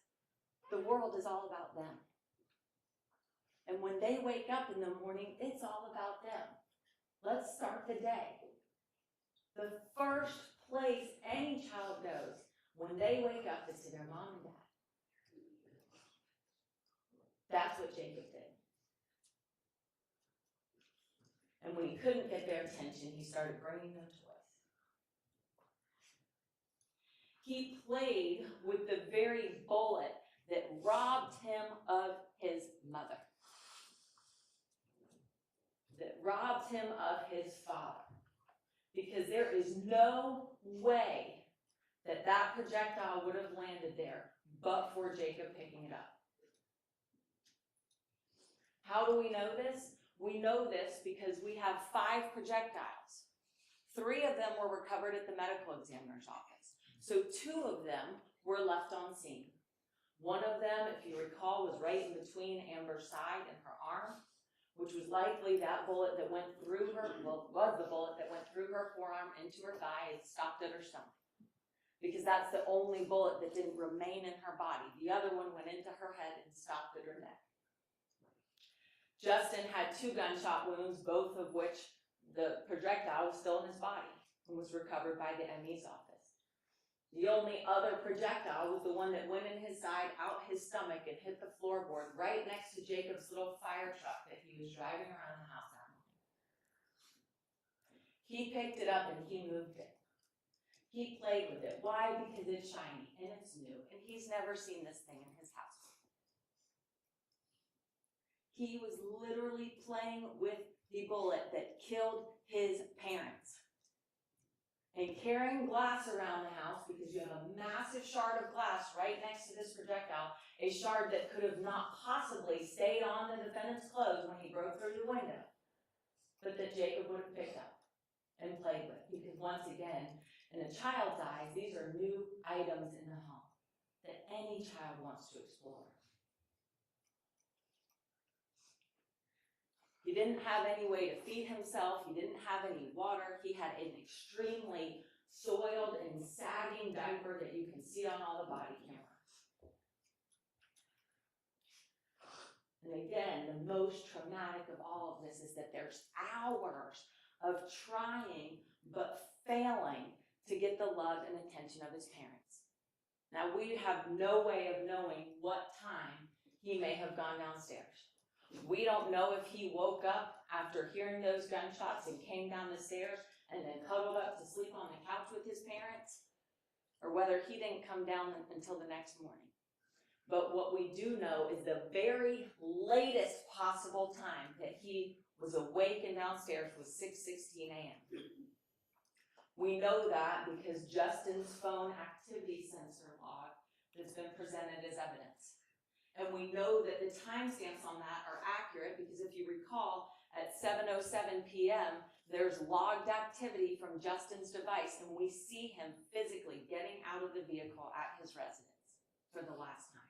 the world is all about them. And when they wake up in the morning, it's all about them. Let's start the day. The first place any child knows when they wake up is to their mom and dad. That's what Jacob did. And when he couldn't get their attention, he started bringing them toys. He played with the very bullet that robbed him of his mother, that robbed him of his father. Because there is no way that that projectile would have landed there but for Jacob picking it up. How do we know this? We know this because we have 5 projectiles. 3 of them were recovered at the medical examiner's office. So 2 of them were left on scene. One of them, if you recall, was right in between Amber's side and her arm, which was likely that bullet that went through her, well, was the bullet that went through her forearm into her thigh and stopped at her stomach. Because that's the only bullet that didn't remain in her body. The other one went into her head and stopped at her neck. Justin had 2 gunshot wounds, both of which the projectile was still in his body and was recovered by the ME's office. The only other projectile was the one that went in his side, out his stomach, and hit the floorboard right next to Jacob's little fire truck that he was driving around the house that morning. He picked it up and he moved it. He played with it. Why? Because it's shiny and it's new, and he's never seen this thing in his house. He was literally playing with the bullet that killed his parents. And carrying glass around the house, because you have a massive shard of glass right next to this projectile, a shard that could have not possibly stayed on the defendant's clothes when he broke through the window, but that Jacob would have picked up and played with. Because once again, in a child's eyes, these are new items in the home that any child wants to explore. He didn't have any way to feed himself. He didn't have any water. He had an extremely soiled and sagging diaper that you can see on all the body cameras. And again, the most traumatic of all of this is that there's hours of trying but failing to get the love and attention of his parents. Now, we have no way of knowing what time he may have gone downstairs. We don't know if he woke up after hearing those gunshots and came down the stairs and then cuddled up to sleep on the couch with his parents, or whether he didn't come down until the next morning. But what we do know is the very latest possible time that he was awake and downstairs was 6:16 a.m. We know that because Justin's phone activity sensor log that's been presented as evidence. And we know that the timestamps on that are accurate because if you recall, at 7:07 p.m., there's logged activity from Justin's device, and we see him physically getting out of the vehicle at his residence for the last time.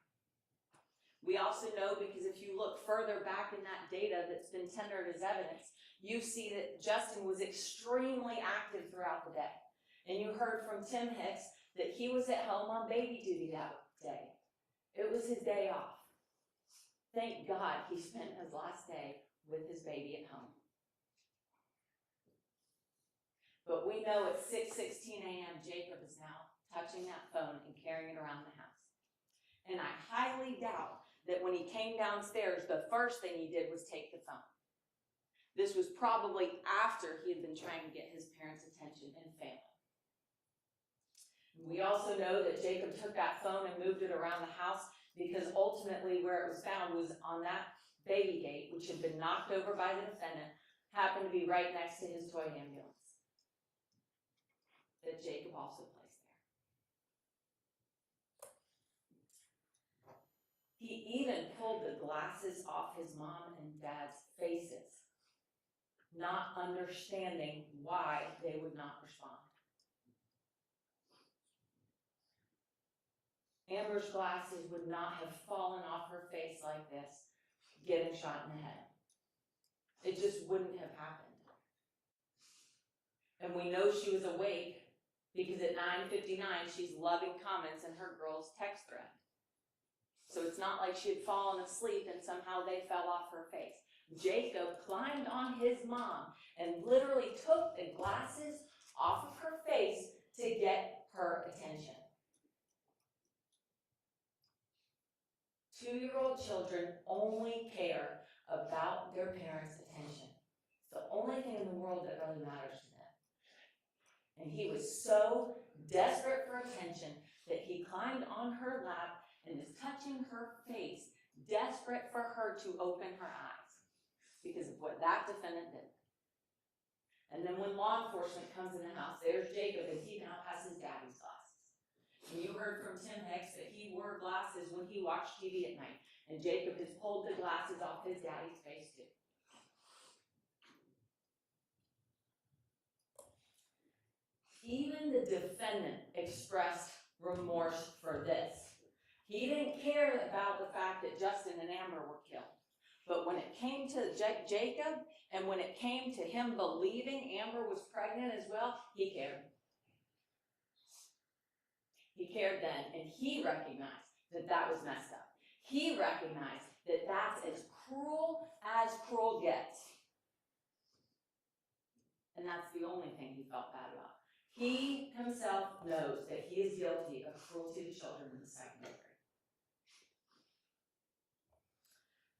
We also know, because if you look further back in that data that's been tendered as evidence, you see that Justin was extremely active throughout the day. And you heard from Tim Hicks that he was at home on baby duty that day. It was his day off. Thank God he spent his last day with his baby at home. But we know at 6:16 a.m. Jacob is now touching that phone and carrying it around the house. And I highly doubt that when he came downstairs, the first thing he did was take the phone. This was probably after he had been trying to get his parents' attention and family. We also know that Jacob took that phone and moved it around the house because ultimately where it was found was on that baby gate, which had been knocked over by the defendant, happened to be right next to his toy ambulance that Jacob also placed there. He even pulled the glasses off his mom and dad's faces, not understanding why they would not respond. Amber's glasses would not have fallen off her face like this, getting shot in the head. It just wouldn't have happened. And we know she was awake because at 9:59, she's loving comments in her girl's text thread. So it's not like she had fallen asleep and somehow they fell off her face. Jacob climbed on his mom and literally took the glasses off of her face to get her attention. 2-year-old children only care about their parents' attention. It's the only thing in the world that really matters to them. And he was so desperate for attention that he climbed on her lap and is touching her face, desperate for her to open her eyes because of what that defendant did. And then when law enforcement comes in the house, there's Jacob, and he now has his daddy's glasses. And you heard from Tim Hicks that he wore glasses when he watched TV at night, and Jacob has pulled the glasses off his daddy's face too. Even the defendant expressed remorse for this. He didn't care about the fact that Justin and Amber were killed. But when it came to Jacob, and when it came to him believing Amber was pregnant as well, he cared. He cared then, and he recognized that that was messed up. He recognized that that's as cruel gets. And that's the only thing he felt bad about. He himself knows that he is guilty of cruelty to children in the second degree.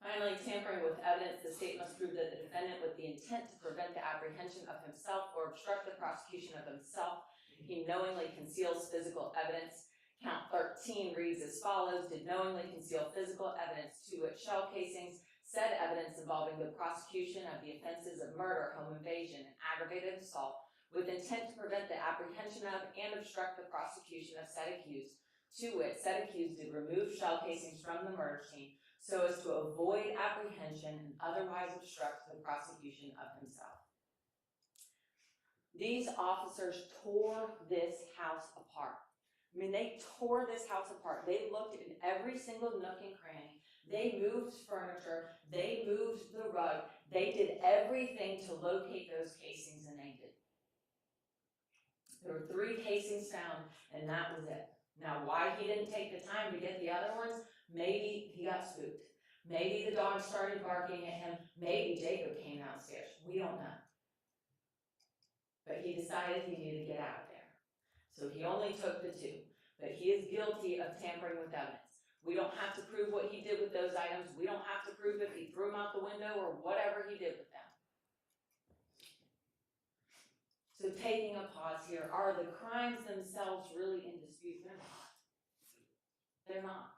Finally, tampering with evidence, the state must prove that the defendant, with the intent to prevent the apprehension of himself or obstruct the prosecution of himself, he knowingly conceals physical evidence. Count 13 reads as follows: did knowingly conceal physical evidence, to which shell casings, said evidence involving the prosecution of the offenses of murder, home invasion, and aggravated assault, with intent to prevent the apprehension of and obstruct the prosecution of said accused, to which said accused did remove shell casings from the murder scene, so as to avoid apprehension and otherwise obstruct the prosecution of himself. These officers tore this house apart. I mean, they tore this house apart. They looked in every single nook and cranny. They moved furniture. They moved the rug. They did everything to locate those casings, and they did. There were 3 casings found, and that was it. Now, why he didn't take the time to get the other ones, maybe he got spooked. Maybe the dog started barking at him. Maybe Jacob came downstairs. We don't know. But he decided he needed to get out of there. So he only took the 2. But he is guilty of tampering with evidence. We don't have to prove what he did with those items. We don't have to prove if he threw them out the window or whatever he did with them. So taking a pause here, are the crimes themselves really in dispute? They're not. They're not.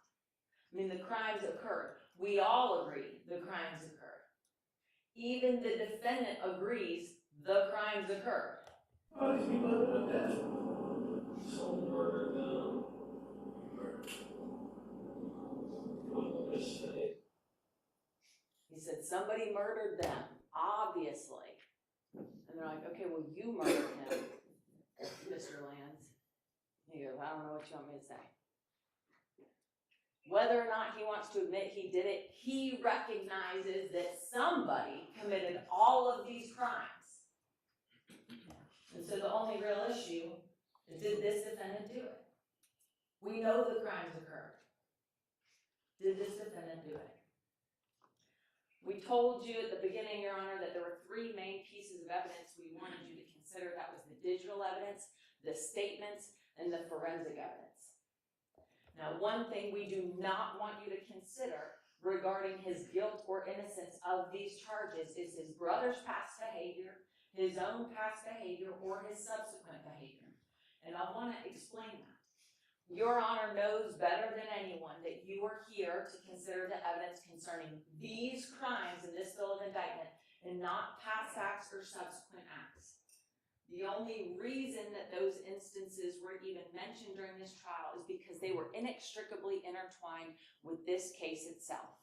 I mean, the crimes occurred. We all agree the crimes occurred. Even the defendant agrees the crimes occurred. Why did he murder them? Someone murdered them. He said somebody murdered them. obviously. And they're like, okay, well, you murdered him, Mr. Lanz. He goes, I don't know what you want me to say. Whether or not he wants to admit he did it, he recognizes that somebody committed all of these crimes. And so the only real issue is, did this defendant do it? We know the crimes occurred. Did this defendant do it? We told you at the beginning, Your Honor, that there were three main pieces of evidence we wanted you to consider. That was the digital evidence, the statements, and the forensic evidence. Now, one thing we do not want you to consider regarding his guilt or innocence of these charges is his brother's past behavior, his own past behavior, or his subsequent behavior. And I want to explain that. Your Honor knows better than anyone that you are here to consider the evidence concerning these crimes in this bill of indictment and not past acts or subsequent acts. The only reason that those instances were even mentioned during this trial is because they were inextricably intertwined with this case itself.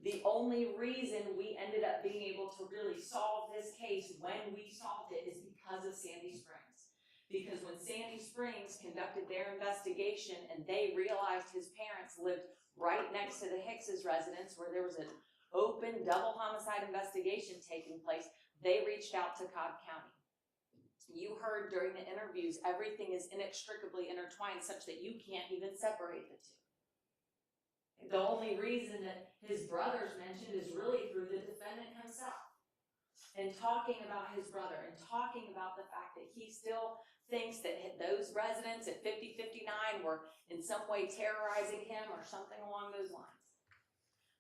The only reason we ended up being able to really solve this case when we solved it is because of Sandy Springs. Because when Sandy Springs conducted their investigation and they realized his parents lived right next to the Hicks's residence where there was an open double homicide investigation taking place, they reached out to Cobb County. You heard during the interviews, everything is inextricably intertwined such that you can't even separate the two. The only reason that his brothers mentioned is really through the defendant himself. And talking about his brother and talking about the fact that he still thinks that those residents at 5059 were in some way terrorizing him or something along those lines.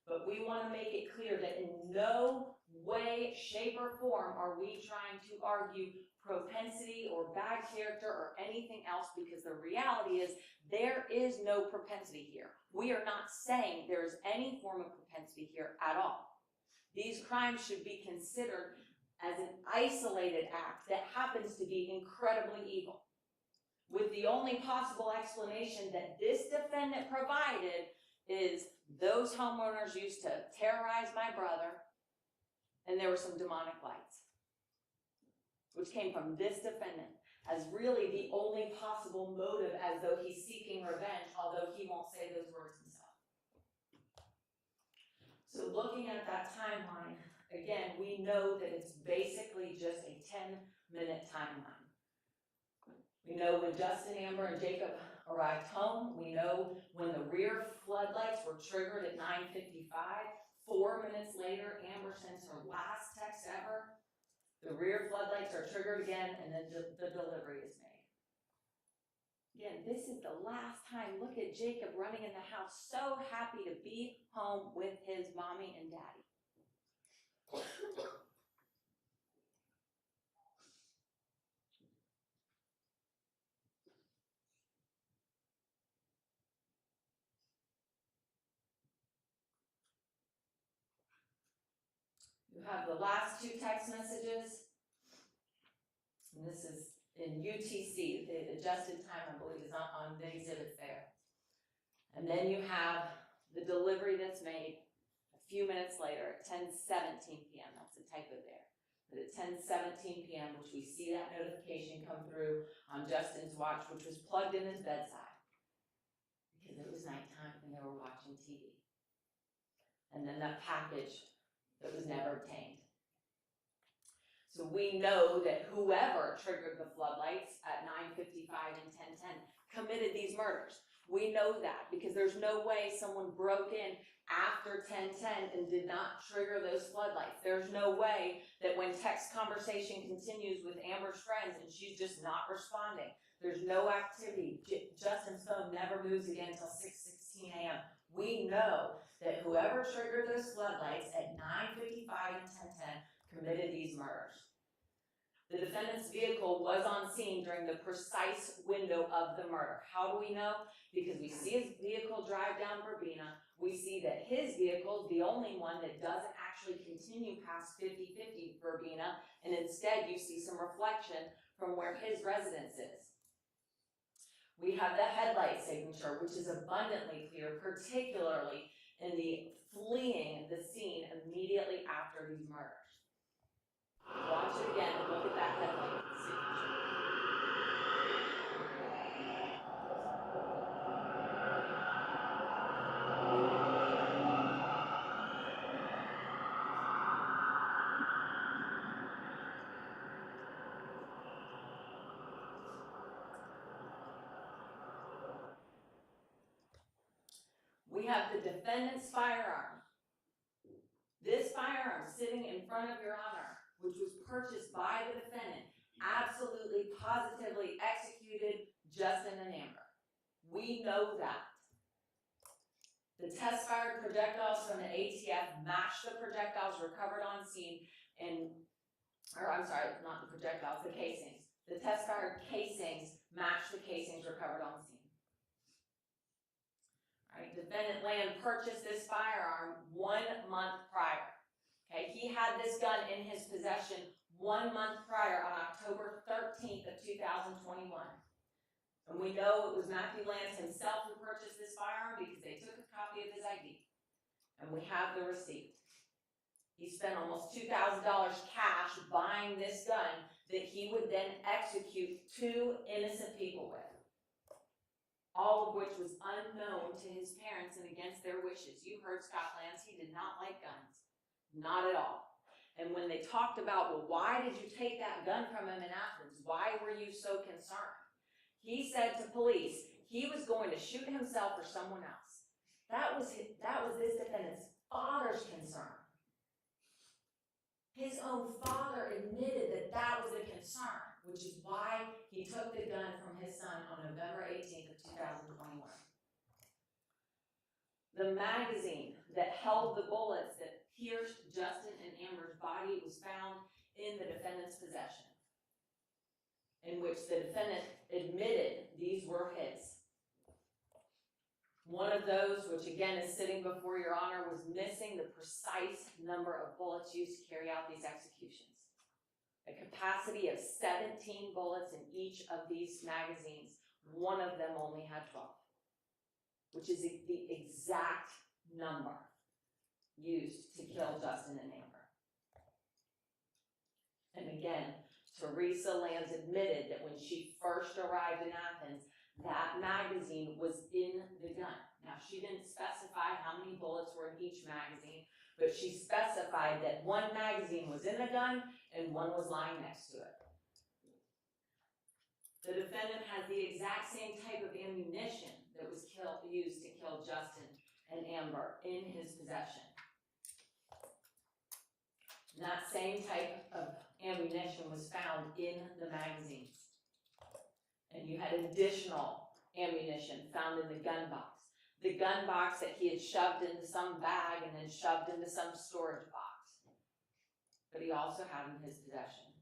But we want to make it clear that in no way, shape, or form are we trying to argue propensity or bad character or anything else, because the reality is there is no propensity here. We are not saying there is any form of propensity here at all. These crimes should be considered as an isolated act that happens to be incredibly evil, with the only possible explanation that this defendant provided is those homeowners used to terrorize my brother, and there were some demonic lights, which came from this defendant as really the only possible motive, as though he's seeking revenge, although he won't say those words himself. So looking at that timeline, again, we know that it's basically just a 10-minute timeline. We know when Justin, Amber, and Jacob arrived home. We know when the rear floodlights were triggered at 9:55. 4 minutes later, Amber sends her last text ever. The rear floodlights are triggered again, and then the delivery is made. Again, this is the last time. Look at Jacob running in the house, so happy to be home with his mommy and daddy. You have the last two text messages, and this is in UTC, the adjusted time, I believe, is on the exhibits there. And then you have the delivery that's made a few minutes later at 10:17 p.m. That's a typo there. But at 10:17 p.m., which we see that notification come through on Justin's watch, which was plugged in his bedside, because it was nighttime and they were watching TV. And then that package that was never obtained. So we know that whoever triggered the floodlights at 9:55 and 10:10 committed these murders. We know that because there's no way someone broke in after 10:10 and did not trigger those floodlights. There's no way that when text conversation continues with Amber's friends and she's just not responding, there's no activity. Justin's phone never moves again until 6:16 a.m. We know that whoever triggered those floodlights at 9:55 and 10:10 committed these murders. The defendant's vehicle was on scene during the precise window of the murder. How do we know? Because we see his vehicle drive down Verbena. We see that his vehicle is the only one that doesn't actually continue past 50-50 Verbena, and instead you see some reflection from where his residence is. We have the headlight signature, which is abundantly clear, particularly in the fleeing the scene immediately after these murders. Watch it again and look at that headlight signature. We have the defendant's firearm. This firearm sitting in front of your honor, which was purchased by the defendant, absolutely, positively executed Justin and Amber. We know that. The test fired projectiles from the ATF matched the projectiles recovered on scene not the projectiles, the casings. The test fired casings matched the casings recovered on scene. All right, defendant Land purchased this firearm 1 month prior. Okay, he had this gun in his possession 1 month prior on October 13th of 2021. And we know it was Matthew Lanz himself who purchased this firearm because they took a copy of his ID. And we have the receipt. He spent almost $2,000 cash buying this gun that he would then execute 2 innocent people with. All of which was unknown to his parents and against their wishes. You heard Scott Lanz, he did not like guns. Not at all. And when they talked about, well, why did you take that gun from him in Athens? Why were you so concerned? He said to police, he was going to shoot himself or someone else. That was this defendant's father's concern. His own father admitted that that was a concern, which is why he took the gun from his son on November 18th of 2021. The magazine that held the bullets that pierced Justin and Amber's body was found in the defendant's possession, in which the defendant admitted these were his. One of those, which again is sitting before your honor, was missing the precise number of bullets used to carry out these executions. A capacity of 17 bullets in each of these magazines. One of them only had 12, which is the exact number used to kill Justin and Amber. And again, Teresa Lanz admitted that when she first arrived in Athens, that magazine was in the gun. Now, she didn't specify how many bullets were in each magazine, but she specified that one magazine was in the gun and one was lying next to it. The defendant has the exact same type of ammunition that was used to kill Justin and Amber in his possession. And that same type of ammunition was found in the magazines. And you had additional ammunition found in the gun box. The gun box that he had shoved into some bag and then shoved into some storage box. But he also had in his possession.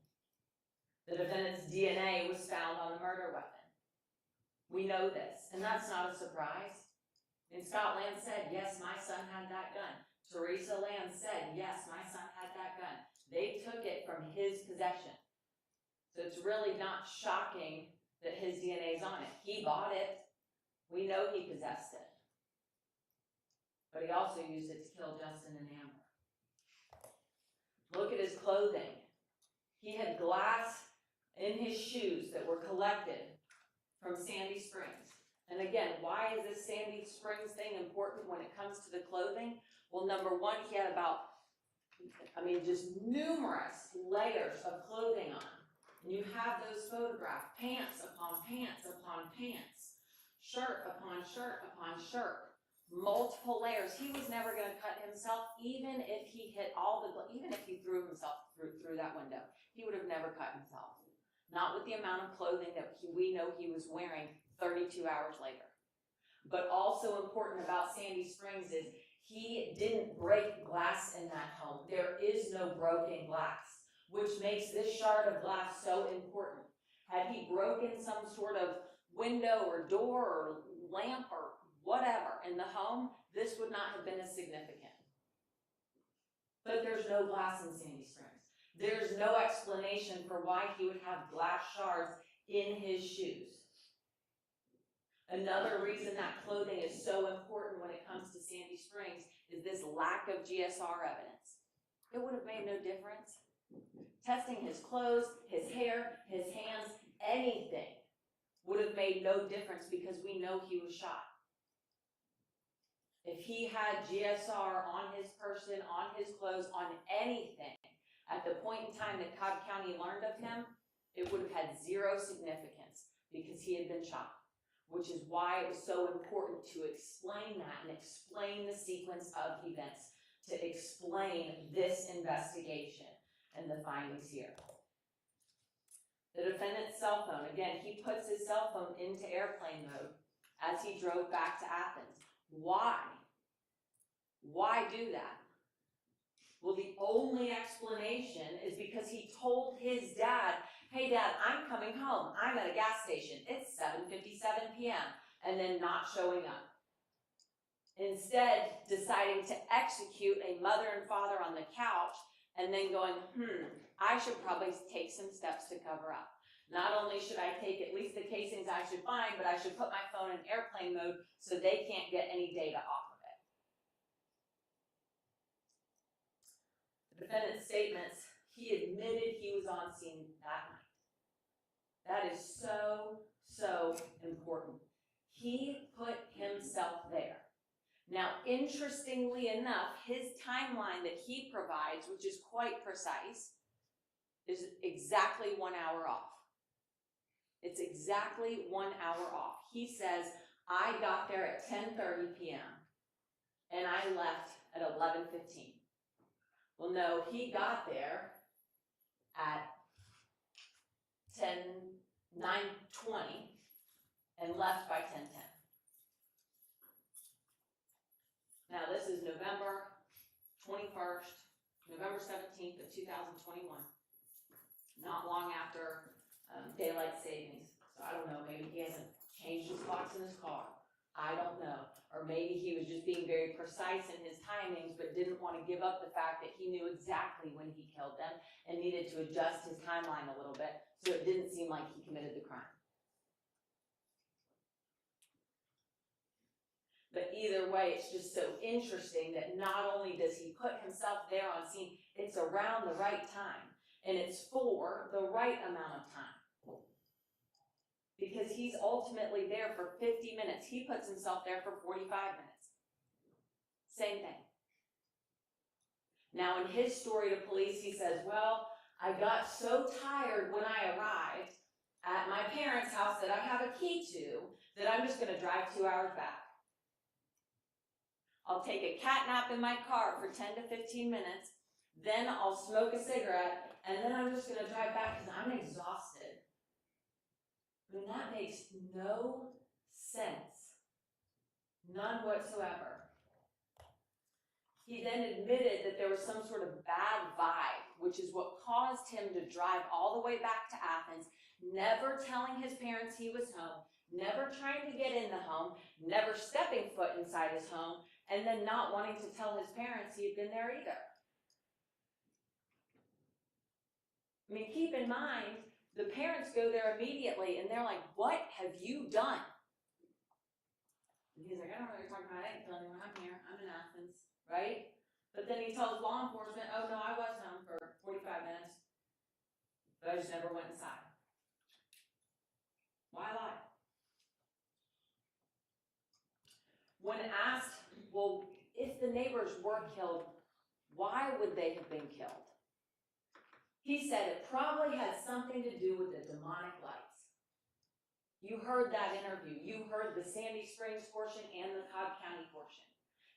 The defendant's DNA was found on the murder weapon. We know this, and that's not a surprise. And Scott Lanz said, yes, my son had that gun. Teresa Lanz said, yes, my son had that gun. They took it from his possession. So it's really not shocking that his DNA is on it. He bought it. We know he possessed it. But he also used it to kill Justin and Amber. Look at his clothing. He had glass in his shoes that were collected from Sandy Springs. And again, why is this Sandy Springs thing important when it comes to the clothing? Well, number one, he had just numerous layers of clothing on. And you have those photographed, pants upon pants upon pants, shirt upon shirt upon shirt, multiple layers. He was never going to cut himself, even if he hit even if he threw himself through that window. He would have never cut himself. Not with the amount of clothing that we know he was wearing 32 hours later. But also important about Sandy Springs is he didn't break glass in that home. There is no broken glass, which makes this shard of glass so important. Had he broken some sort of window or door or lamp or whatever in the home, this would not have been as significant. But there's no glass in Sandy Springs. There's no explanation for why he would have glass shards in his shoes. Another reason that clothing is so important when it comes to Sandy Springs is this lack of GSR evidence. It would have made no difference. Testing his clothes, his hair, his hands, anything would have made no difference because we know he was shot. If he had GSR on his person, on his clothes, on anything, at the point in time that Cobb County learned of him, it would have had zero significance because he had been shot, which is why it was so important to explain that and explain the sequence of events, to explain this investigation and the findings here. The defendant's cell phone, again, he puts his cell phone into airplane mode as he drove back to Athens. Why? Why do that? Well, the only explanation is because he told his dad, hey dad, I'm coming home. I'm at a gas station. It's 7:57 p.m. and then not showing up. Instead, deciding to execute a mother and father on the couch and then going, I should probably take some steps to cover up. Not only should I take at least the casings I should find, but I should put my phone in airplane mode so they can't get any data off of it. The defendant's statements, he admitted he was on scene that night. That is so, so important. He put himself there. Now, interestingly enough, his timeline that he provides, which is quite precise, is exactly 1 hour off. It's exactly 1 hour off. He says, I got there at 10:30 p.m. and I left at 11:15. Well, no, he got there at 9:20 and left by 10:10. Now, this is November 21st, November 17th of 2021. Not long after daylight savings. So I don't know, maybe he hasn't changed his clocks in his car. I don't know. Or maybe he was just being very precise in his timings, but didn't want to give up the fact that he knew exactly when he killed them and needed to adjust his timeline a little bit so it didn't seem like he committed the crime. But either way, it's just so interesting that not only does he put himself there on scene, it's around the right time. And it's for the right amount of time. Because he's ultimately there for 50 minutes. He puts himself there for 45 minutes. Same thing. Now, in his story to police, he says, well, I got so tired when I arrived at my parents' house that I have a key to that I'm just going to drive 2 hours back. I'll take a cat nap in my car for 10 to 15 minutes. Then I'll smoke a cigarette, and then I'm just going to drive back because I'm exhausted. I mean, that makes no sense. None whatsoever. He then admitted that there was some sort of bad vibe, which is what caused him to drive all the way back to Athens, never telling his parents he was home, never trying to get in the home, never stepping foot inside his home, and then not wanting to tell his parents he had been there either. I mean, keep in mind, the parents go there immediately and they're like, what have you done? And he's like, I don't know what you're talking about. I ain't telling you, I'm here. I'm in Athens, right? But then he tells law enforcement, oh no, I was home for 45 minutes, but I just never went inside. Why lie? When asked, well, if the neighbors were killed, why would they have been killed? He said it probably had something to do with the demonic lights. You heard that interview. You heard the Sandy Springs portion and the Cobb County portion.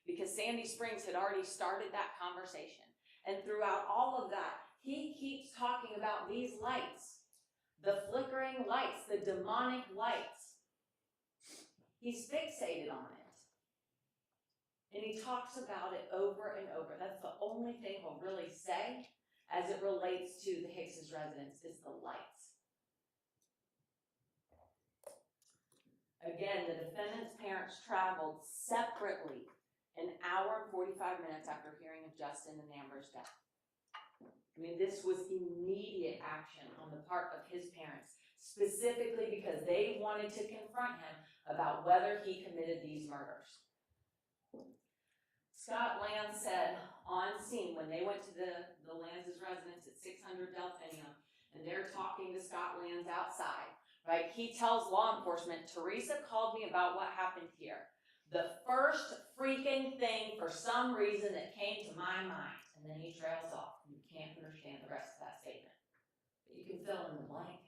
Because Sandy Springs had already started that conversation. And throughout all of that, he keeps talking about these lights. The flickering lights, the demonic lights. He's fixated on it. And he talks about it over and over. That's the only thing he'll really say as it relates to the Hicks's residence is the lights. Again, the defendant's parents traveled separately an hour and 45 minutes after hearing of Justin and Amber's death. I mean, this was immediate action on the part of his parents, specifically because they wanted to confront him about whether he committed these murders. Scott Lanz said on scene when they went to the Lanz's residence at 600 Delphinium, and they're talking to Scott Lanz outside, right? He tells law enforcement, Teresa called me about what happened here. The first freaking thing for some reason that came to my mind, and then he trails off. You can't understand the rest of that statement, but you can fill in the blank.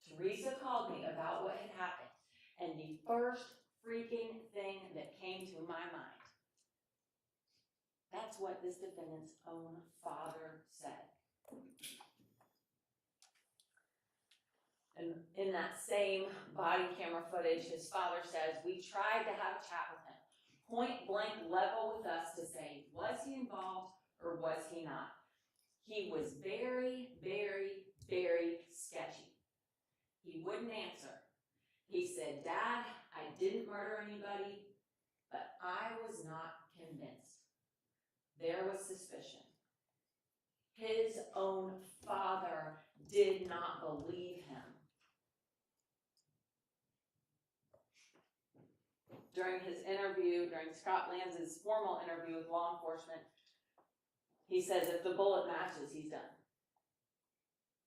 Teresa called me about what had happened, and the first freaking thing that came to my mind. That's what this defendant's own father said. And in that same body camera footage, his father says, we tried to have a chat with him, point blank level with us to say, was he involved or was he not? He was very, very, very sketchy. He wouldn't answer. He said, Dad, I didn't murder anybody, but I was not convinced. There was suspicion. His own father did not believe him. During his interview, during Scott Lanz's formal interview with law enforcement, he says if the bullet matches, he's done.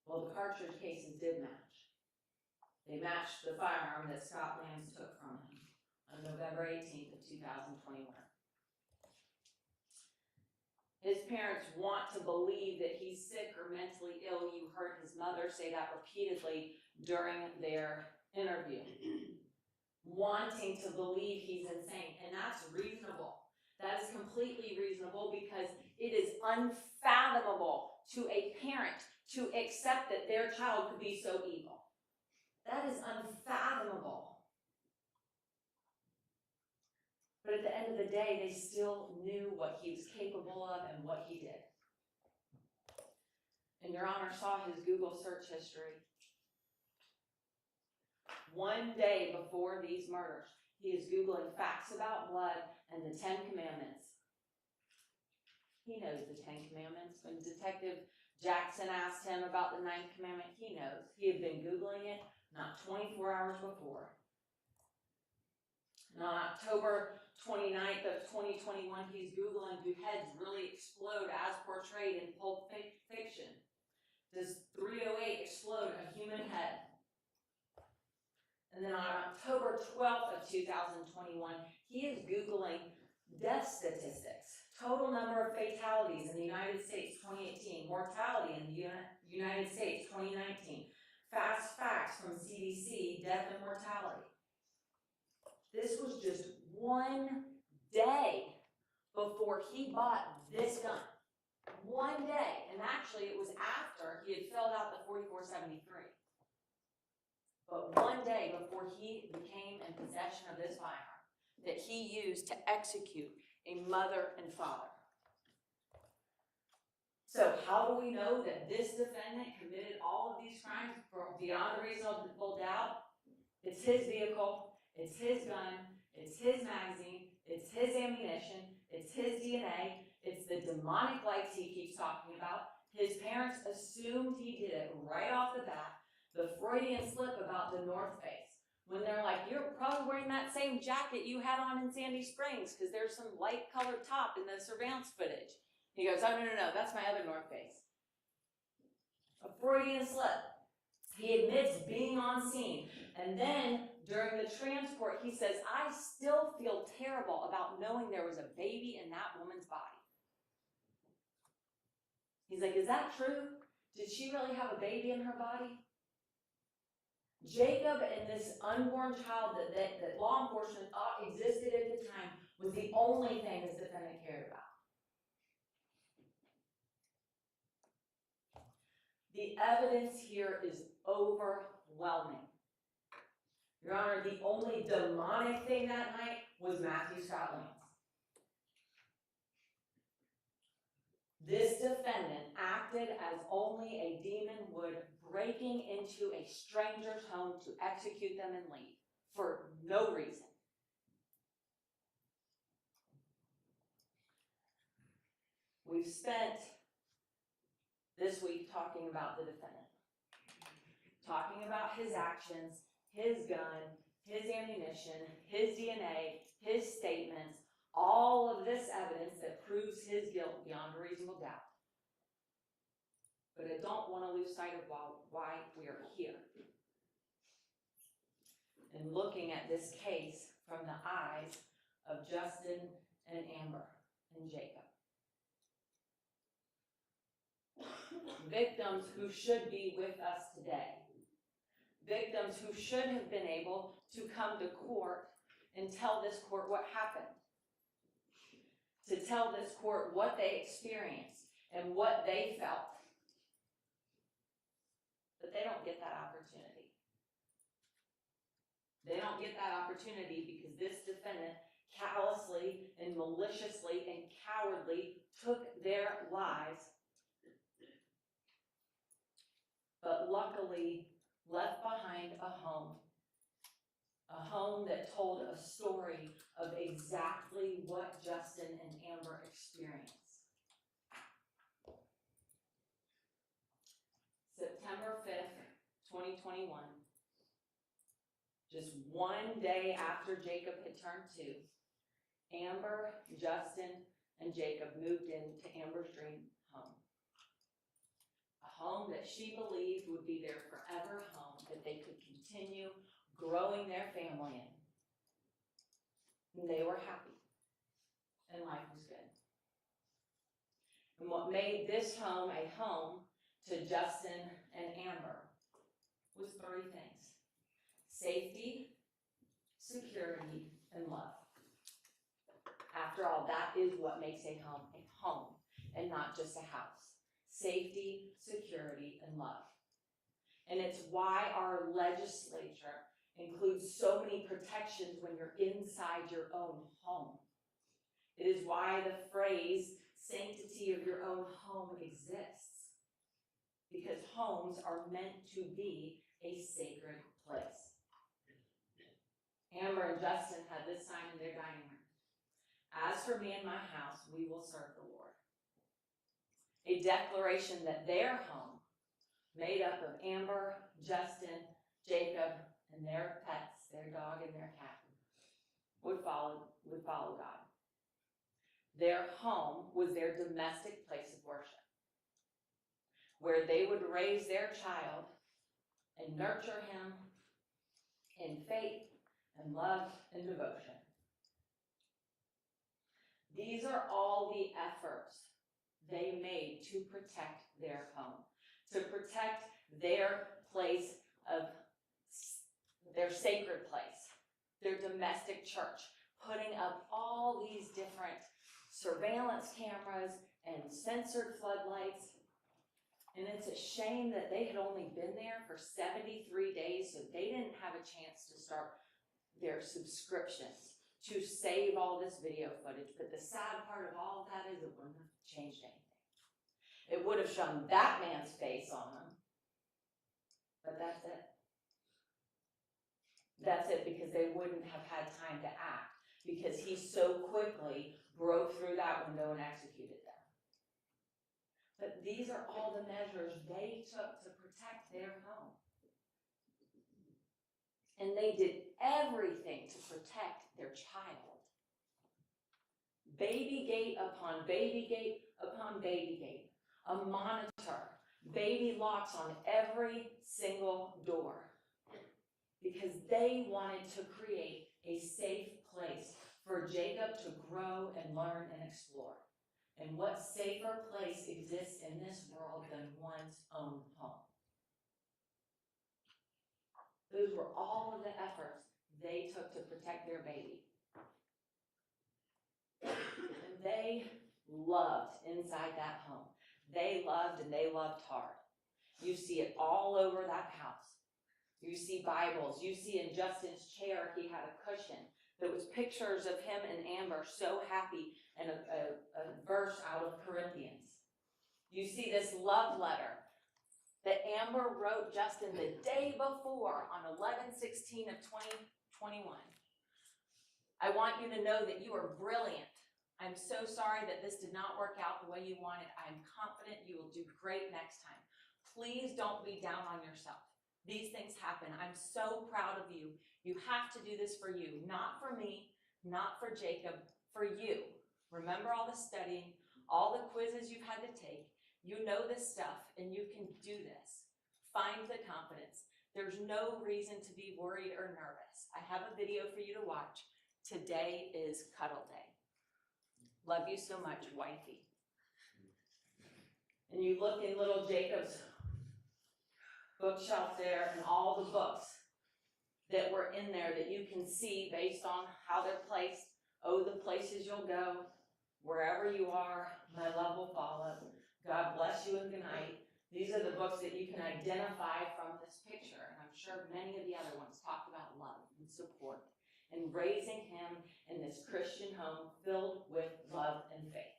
Well, the cartridge cases did match. They matched the firearm that Scott Lanz took from him on November 18th of 2021. His parents want to believe that he's sick or mentally ill. You heard his mother say that repeatedly during their interview. Wanting to believe he's insane, and that's reasonable. That is completely reasonable because it is unfathomable to a parent to accept that their child could be so evil. That is unfathomable. But at the end of the day, they still knew what he was capable of and what he did. And Your Honor saw his Google search history. One day before these murders, he is Googling facts about blood and the 10 Commandments. He knows the 10 Commandments. When Detective Jackson asked him about the 9th commandment, he knows. He had been Googling it not 24 hours before. And on October 29th of 2021, he's Googling, do heads really explode as portrayed in Pulp Fiction? Does 308 explode a human head? And then on October 12th of 2021, he is Googling death statistics, total number of fatalities in the United States 2018, mortality in the United States 2019, fast facts from CDC, death and mortality. This was just one day before he bought this gun. One day, and actually it was after he had filled out the 4473. But one day before he became in possession of this firearm that he used to execute a mother and father. So how do we know that this defendant committed all of these crimes beyond a reasonable doubt? It's his vehicle, it's his gun, it's his magazine, it's his ammunition, it's his DNA, it's the demonic lights he keeps talking about. His parents assumed he did it right off the bat. The Freudian slip about the North Face, when they're like, you're probably wearing that same jacket you had on in Sandy Springs because there's some light colored top in the surveillance footage. He goes, oh, no, that's my other North Face. A Freudian slip. He admits being on scene. And then during the transport, he says, I still feel terrible about knowing there was a baby in that woman's body. He's like, is that true? Did she really have a baby in her body? Jacob and this unborn child that law enforcement thought existed at the time was the only thing this defendant cared about. The evidence here is overwhelming. Your Honor, the only demonic thing that night was Matthew Scott Lanz. This defendant acted as only a demon would, breaking into a stranger's home to execute them and leave for no reason. We've spent this week talking about the defendant, talking about his actions, his gun, his ammunition, his DNA, his statements, all of this evidence that proves his guilt beyond a reasonable doubt. But I don't want to lose sight of why we are here. And looking at this case from the eyes of Justin and Amber and Jacob. Victims who should be with us today. Victims who should have been able to come to court and tell this court what happened. To tell this court what they experienced and what they felt. But they don't get that opportunity. They don't get that opportunity because this defendant callously and maliciously and cowardly took their lives, but luckily left behind a home that told a story of exactly what Justin and Amber experienced. September 5th, 2021, just one day after Jacob had turned 2, Amber, Justin, and Jacob moved into Amber's dream home. A home that she believed would be their forever home, that they could continue growing their family in. And they were happy, and life was good. And what made this home a home to Justin and Amber was 3 things: safety, security, and love. After all, that is what makes a home, and not just a house. Safety, security, and love. And it's why our legislature includes so many protections when you're inside your own home. It is why the phrase, sanctity of your own home, exists. Because homes are meant to be a sacred place. Amber and Justin had this sign in their dining room. As for me and my house, we will serve the Lord. A declaration that their home, made up of Amber, Justin, Jacob, and their pets, their dog and their cat, would follow God. Their home was their domestic place of worship, where they would raise their child and nurture him in faith and love and devotion. These are all the efforts they made to protect their home, to protect their place of, their sacred place, their domestic church, putting up all these different surveillance cameras and censored floodlights. And it's a shame that they had only been there for 73 days, so they didn't have a chance to start their subscriptions to save all this video footage. But the sad part of all of that is it wouldn't have changed anything. It would have shown that man's face on them. But that's it. That's it, because they wouldn't have had time to act, because he so quickly broke through that window and executed them. But these are all the measures they took to protect their home. And they did everything to protect their child. Baby gate upon baby gate upon baby gate. A monitor, baby locks on every single door. Because they wanted to create a safe place for Jacob to grow and learn and explore. And what safer place exists in this world than one's own home? Those were all of the efforts they took to protect their baby. And they loved inside that home. They loved, and they loved hard. You see it all over that house. You see Bibles. You see in Justin's chair, he had a cushion that was pictures of him and Amber so happy, and a verse out of Corinthians. You see this love letter that Amber wrote Justin the day before on 11/16 of 2021. I want you to know that you are brilliant. I'm so sorry that this did not work out the way you wanted. I'm confident you will do great next time. Please don't be down on yourself. These things happen. I'm so proud of you. You have to do this for you, not for me, not for Jacob, for you. Remember all the studying, all the quizzes you've had to take. You know this stuff and you can do this. Find the confidence. There's no reason to be worried or nervous. I have a video for you to watch. Today is cuddle day. Love you so much, wifey. And you look in little Jacob's bookshelf there and all the books that were in there that you can see based on how they're placed. Oh, the places you'll go, wherever you are, my love will follow. God bless you and good night. These are the books that you can identify from this picture. And I'm sure many of the other ones talk about love and support and raising him in this Christian home filled with love and faith.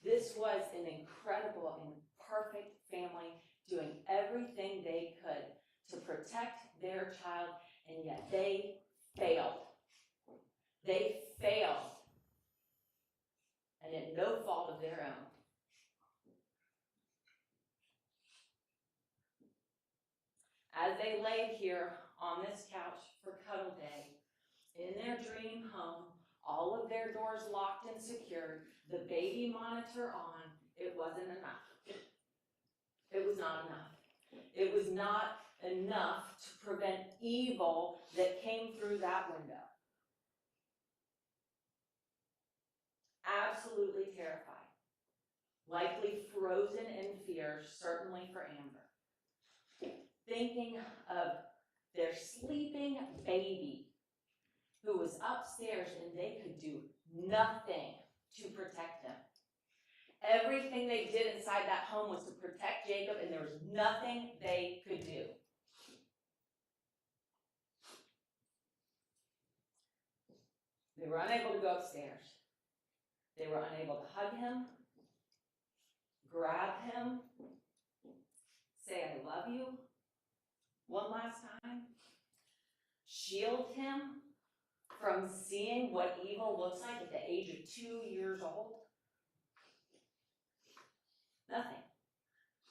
This was an incredible and perfect family doing everything they could to protect their child, and yet they failed. They failed. And at no fault of their own. As they laid here on this couch for cuddle day, in their dream home, all of their doors locked and secured, the baby monitor on, it wasn't enough. It was not enough. It was not enough to prevent evil that came through that window. Absolutely terrified. Likely frozen in fear, certainly for Amber. Thinking of their sleeping baby who was upstairs and they could do nothing to protect him. Everything they did inside that home was to protect Jacob, and there was nothing they could do. They were unable to go upstairs. They were unable to hug him, grab him, say, I love you, one last time, shield him from seeing what evil looks like at the age of 2 years old. Nothing.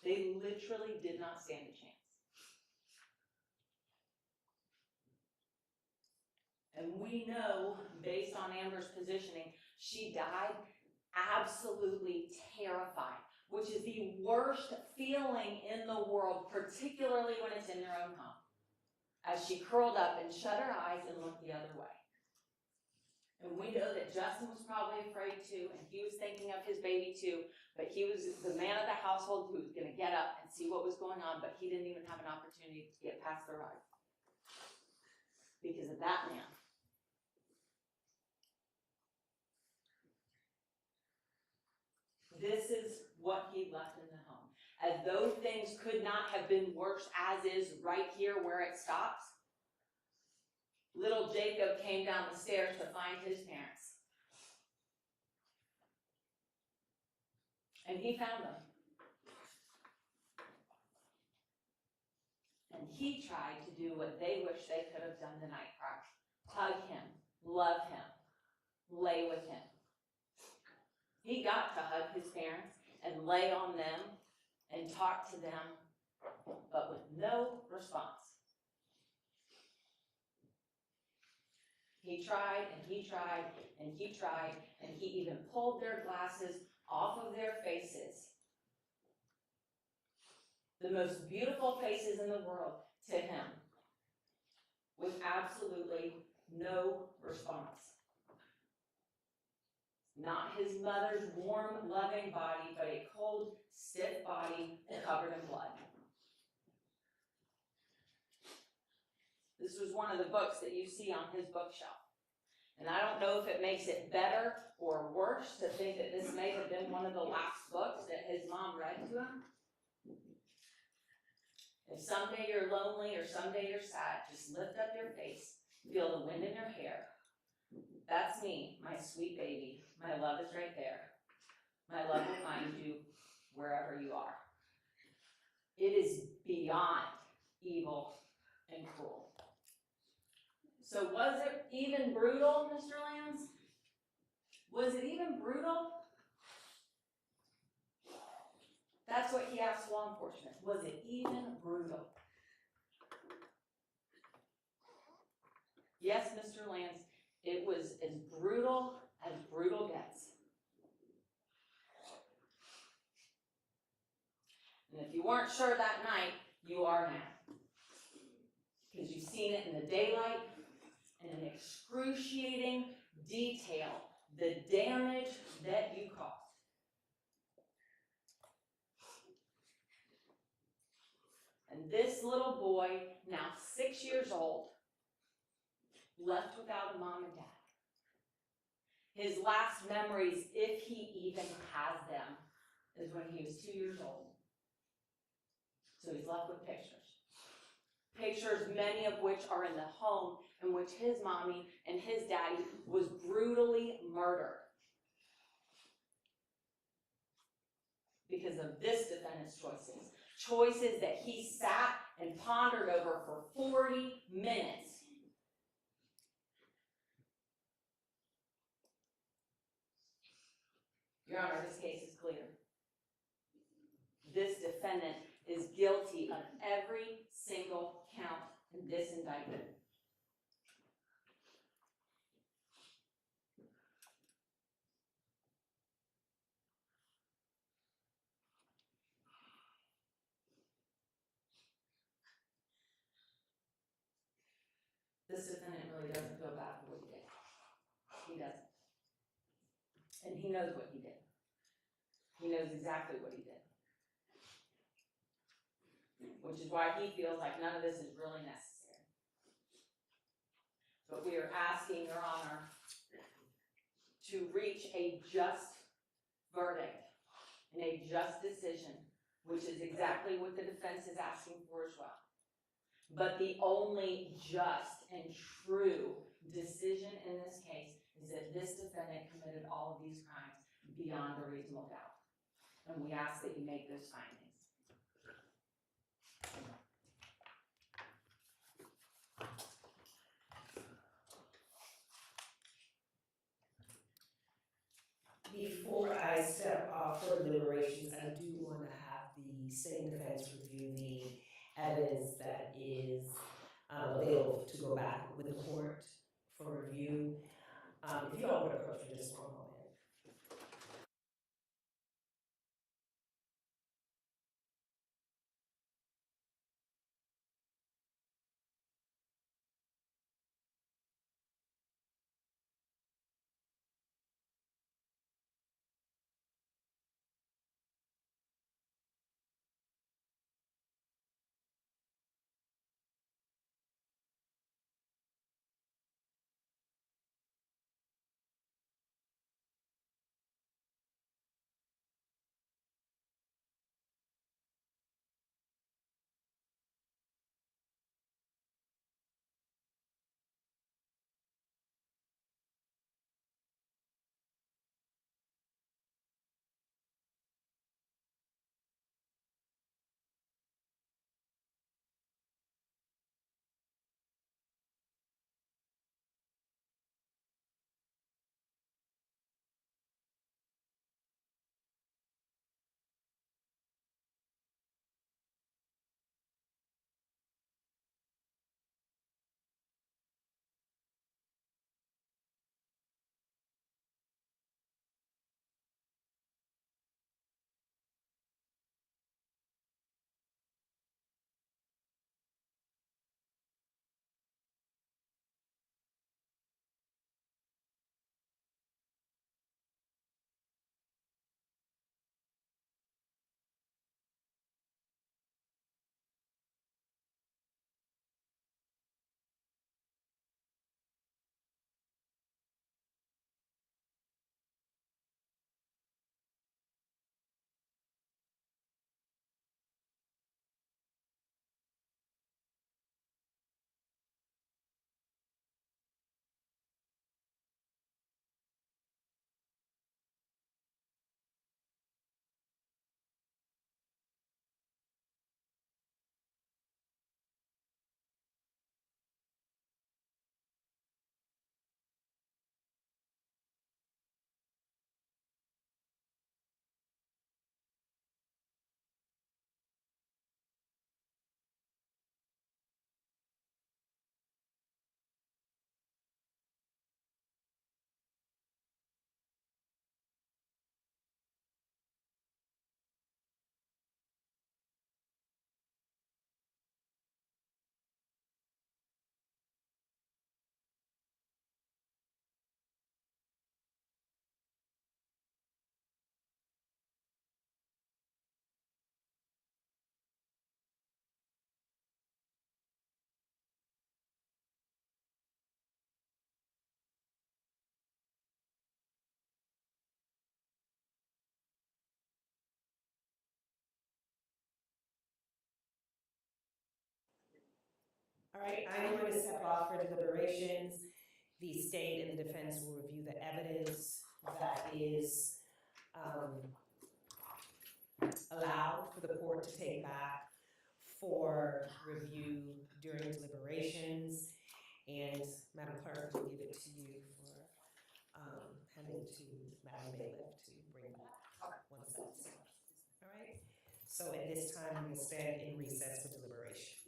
They literally did not stand a chance. And we know, based on Amber's positioning, she died absolutely terrified, which is the worst feeling in the world, particularly when it's in their own home. As she curled up and shut her eyes and looked the other way. And we know that Justin was probably afraid too, and he was thinking of his baby too, but he was the man of the household who was going to get up and see what was going on, but he didn't even have an opportunity to get past the rug because of that man. This is what he left in the home. As though things could not have been worse as is right here where it stops, little Jacob came down the stairs to find his parents. And he found them. And he tried to do what they wish they could have done the night prior. Hug him, love him, lay with him. He got to hug his parents and lay on them and talk to them, but with no response. He tried and he tried and he tried, and he even pulled their glasses off of their faces. The most beautiful faces in the world to him, with absolutely no response. Not his mother's warm, loving body, but a cold, stiff body covered in blood. This was one of the books that you see on his bookshelf. And I don't know if it makes it better or worse to think that this may have been one of the last books that his mom read to him. If someday you're lonely or someday you're sad, just lift up your face, feel the wind in your hair. That's me, my sweet baby. My love is right there. My love will find you wherever you are. It is beyond evil and cruel. So was it even brutal, Mr. Lanz? Was it even brutal? That's what he asked law enforcement. Was it even brutal? Yes, Mr. Lanz, it was as brutal gets. And if you weren't sure that night, you are now. Because you've seen it in the daylight, in an excruciating detail, the damage that you caused. And this little boy, now 6 years old, left without a mom and dad. His last memories, if he even has them, is when he was 2 years old. So he's left with pictures. Pictures, many of which are in the home in which his mommy and his daddy was brutally murdered. Because of this defendant's choices. Choices that he sat and pondered over for 40 minutes. Your Honor, this case is clear. This defendant is guilty of every single count in this indictment. This defendant really doesn't feel bad for what he did. He doesn't. And he knows what he did. He knows exactly what he did. Which is why he feels like none of this is really necessary. But we are asking Your Honor to reach a just verdict and a just decision, which is exactly what the defense is asking for as well. But the only just and true decision in this case is that this defendant committed all of these crimes beyond a reasonable doubt. And we ask that you make those findings. Before I step off for deliberations, I do want to have the state defense review the evidence that is available to go back with the court for review. If you all would approach for just one moment. right, I'm going to step off for deliberations. The state and the defense will review the evidence that is allowed for the court to take back for review during deliberations. And Madam Clerk will give it to you for handing it to Madam Bailiff to bring back once that's done. All right. So at this time, we will stand in recess for deliberations.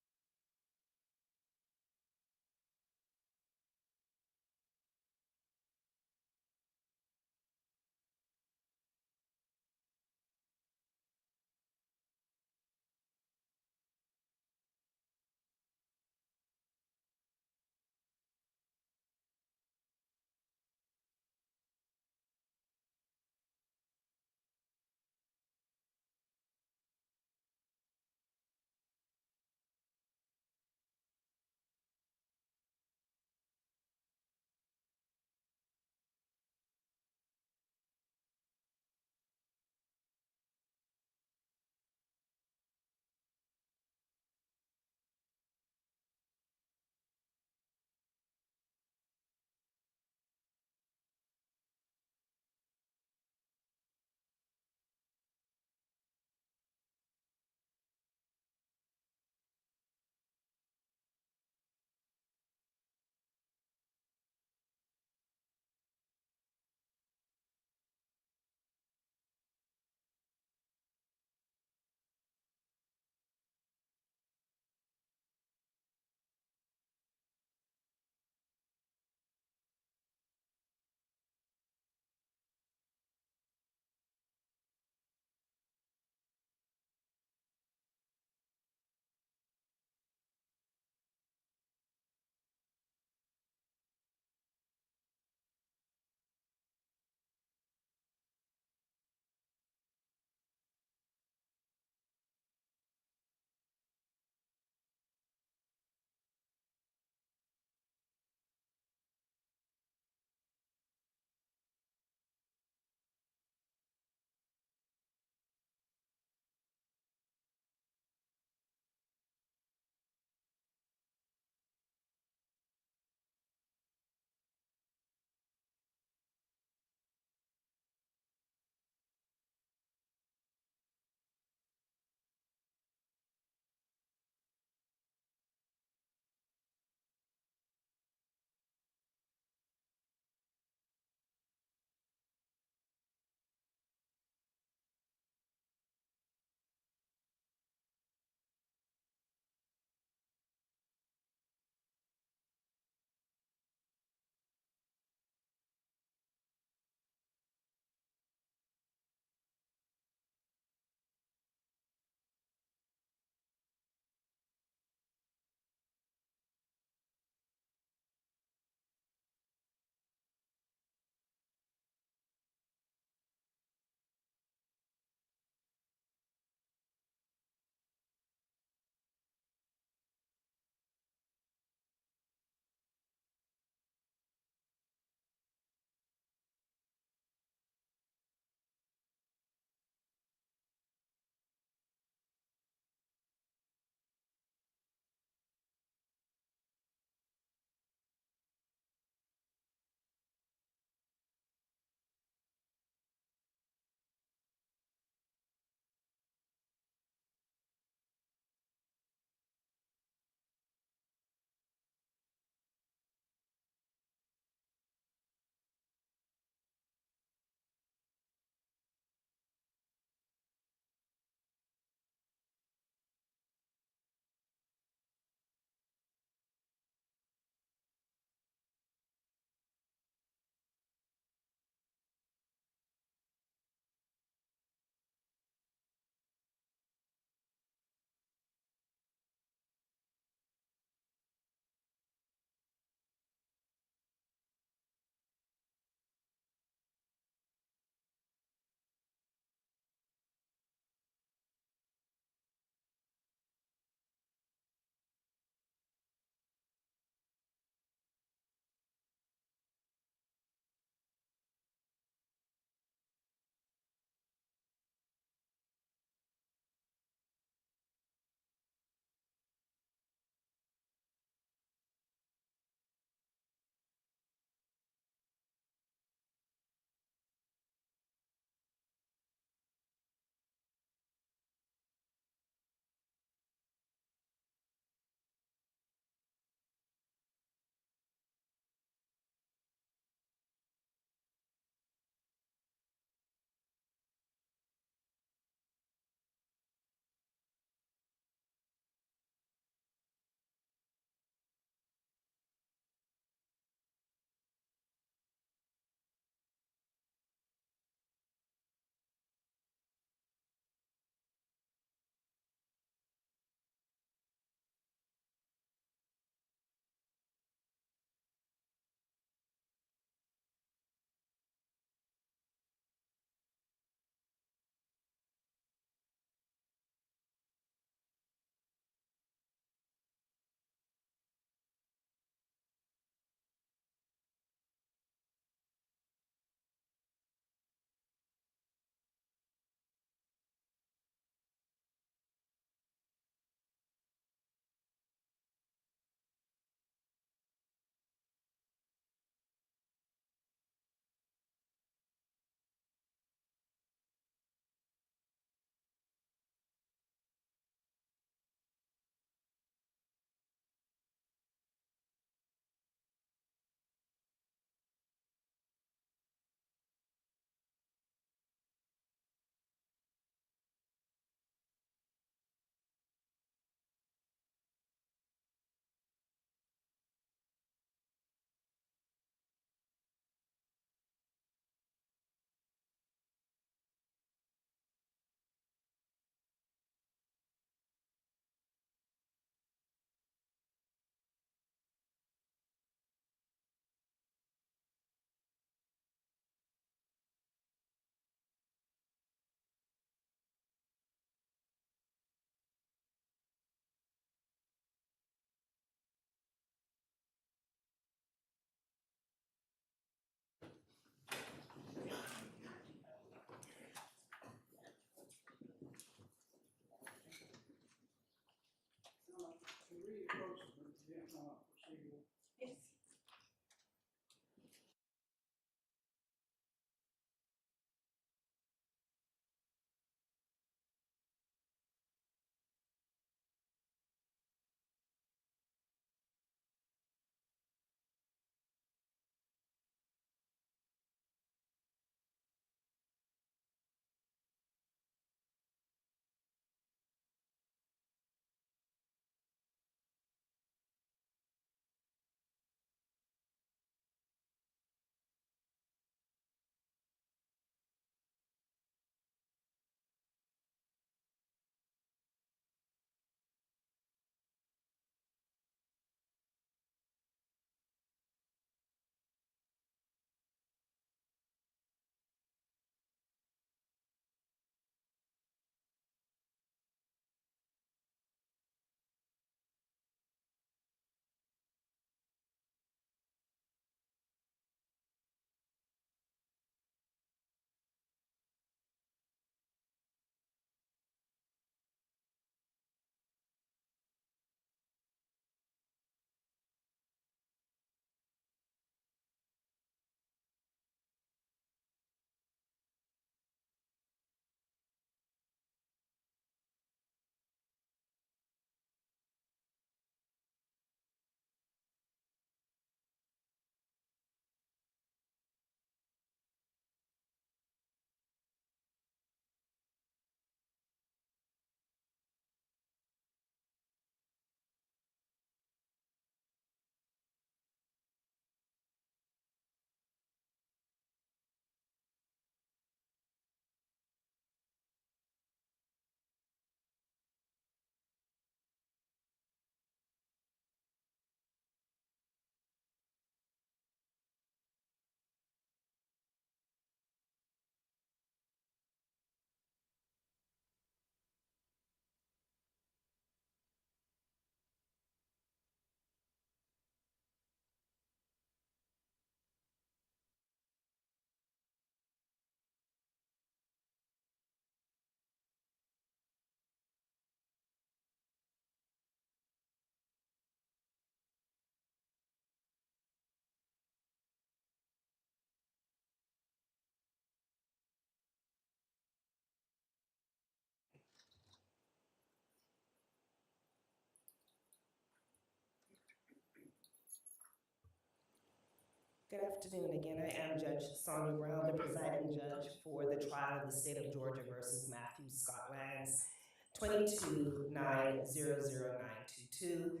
Good afternoon again. I am Judge Sonia Brown, the presiding judge for the trial of the state of Georgia versus Matthew Scott Lanz, 22-900-922.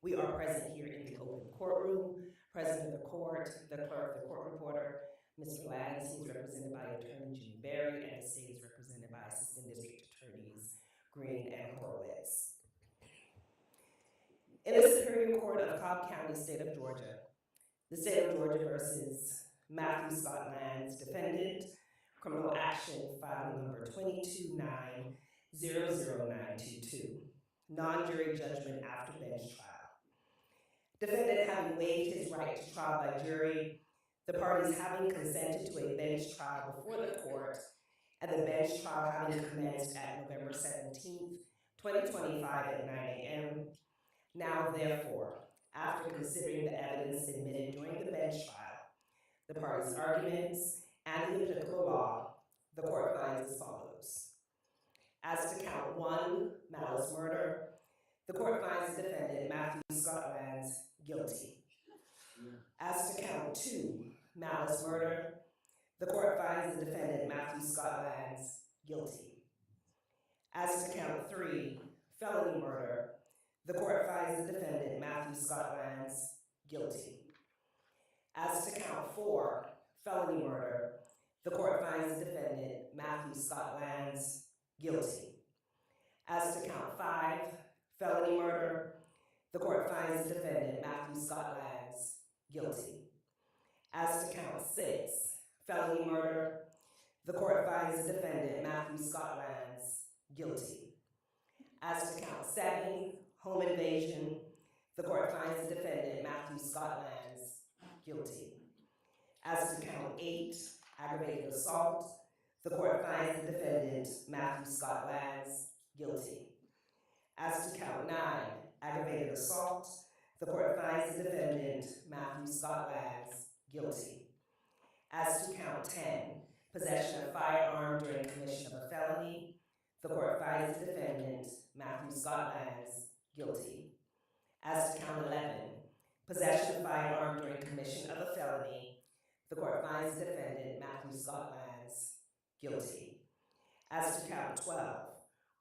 We are present here in the open courtroom. President of the court, the clerk, the court reporter, Mr. Lanz, he is represented by Attorney Jimmy Berry, and the state is represented by Assistant District Attorneys Green and Horowitz. In the Superior Court of Cobb County, state of Georgia, the state of Georgia versus Matthew Scott Lanz, defendant, criminal action file number 22-900-922, non-jury judgment after bench trial. Defendant having waived his right to trial by jury, the parties having consented to a bench trial before the court, and the bench trial having commenced at November 17th, 2025 at 9 a.m. Now, therefore, after considering the evidence admitted during the bench trial, the parties' arguments, and the applicable law, the court finds as follows. As to count 1, malice murder, the court finds the defendant, Matthew Scott Lanz, guilty. As to count 2, malice murder, the court finds the defendant, Matthew Scott Lanz, guilty. As to count 3, felony murder, the court finds the defendant, Matthew Scott Lanz, guilty. As to count 4, felony murder, the court finds the defendant, Matthew Scott Lanz, guilty. As to count 5, felony murder, the court finds the defendant, Matthew Scott Lanz, guilty. As to count 6, felony murder, the court finds the defendant, Matthew Scott Lanz, guilty. As to count 7, home invasion, the court finds the defendant, Matthew Scott Lanz, guilty. As to count 8, aggravated assault, the court finds the defendant, Matthew Scott Lanz, guilty. As to count 9, aggravated assault, the court finds the defendant, Matthew Scott Lanz, guilty. As to count 10, possession of firearm during commission of a felony, the court finds the defendant, Matthew Scott Lanz, guilty. As to count 11, possession of firearm during commission of a felony, the court finds the defendant, Matthew Scott Lanz, guilty. As to count 12,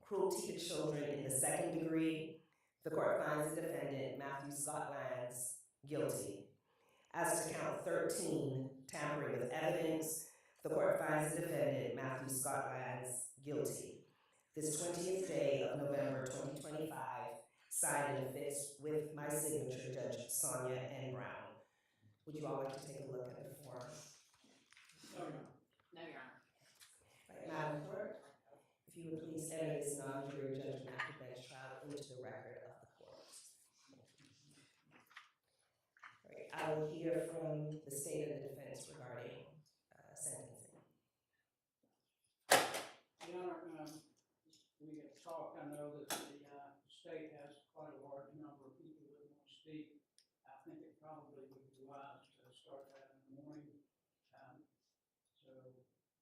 cruelty to children in the second degree, the court finds the defendant, Matthew Scott Lanz, guilty. As to count 13, tampering with evidence, the court finds the defendant, Matthew Scott Lanz, guilty. This 20th day of November 2025, signed and affixed with my signature, Judge Sonia N. Brown. Would you all like to take a look at the form? No, No, Your Honor. Right, Madam Clerk, if you would please enter this non-jury judgment after bench trial into the record of the court. All right, I will hear from the state and the defense regarding sentencing. Your Honor, we have talked, I know that the state has quite a large number of people that want to speak. I think it probably would be wise to start that in the morning. So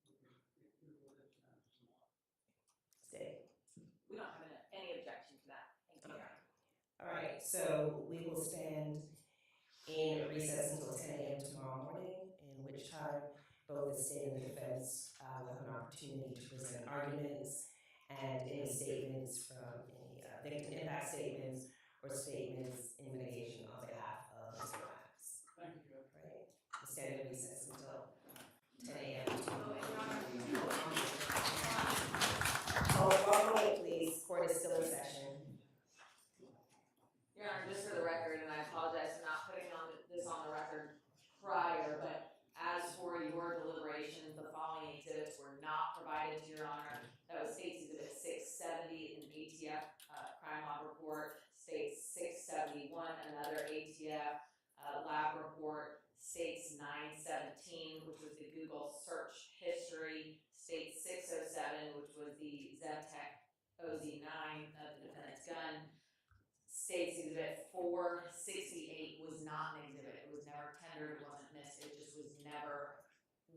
we can get through with it tomorrow. Stay. We don't have any objection to that. Thank you, Your Honor. All right, so we will stand in recess until 10 a.m. tomorrow morning, in which time both the state and the defense will have an opportunity to present arguments and any statements from any victim impact statements or statements in mitigation on behalf of Mr. Lanz. Thank you, Judge. Right? We'll stand in recess until 10 a.m. tomorrow. Oh, one moment, please. Court is still in session. Your Honor, just for the record, and I apologize for not putting this on the record prior, but as for your deliberations, the following exhibits were not provided to Your Honor. That was State's Exhibit 670, an ATF crime log report, State's 671, another ATF lab report, State's 917, which was the Google search history, State's 607, which was the ZevTech OZ9, the defendant's gun. State's Exhibit 468 was not an exhibit. It was never tendered, it wasn't missed, it just was never,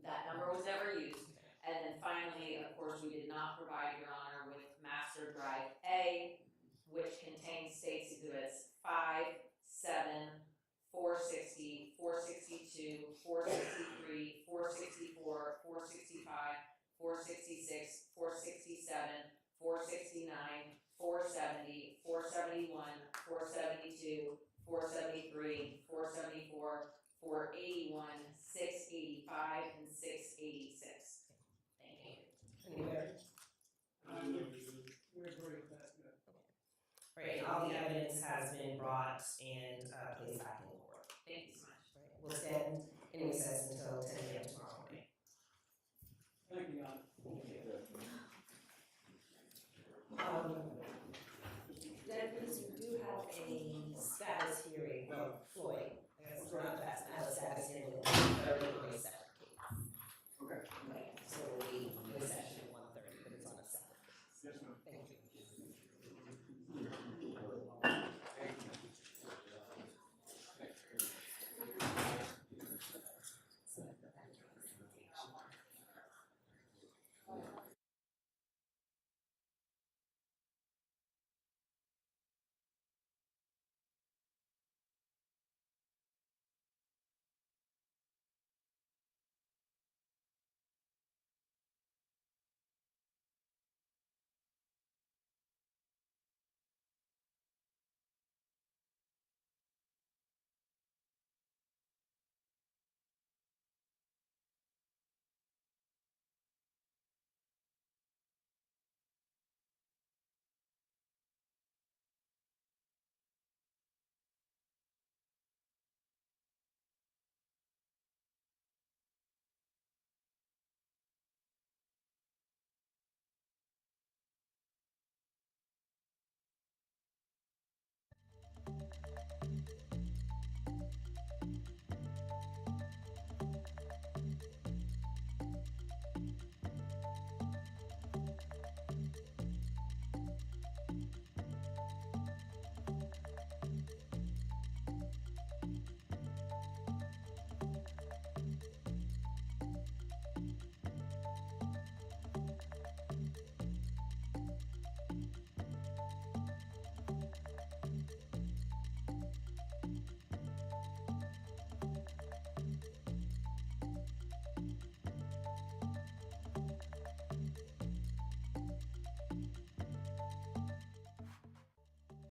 that number was never used. And then finally, of course, we did not provide Your Honor with Master Drive A, which contains State's Exhibits 5, 7, 460, 462, 4 481, 685, and 686. Thank you. Anywhere. We agree with that, yeah. Right, and all the evidence has been brought and placed back in court. Thank you so much. Right, we'll stand in recess until 10:30.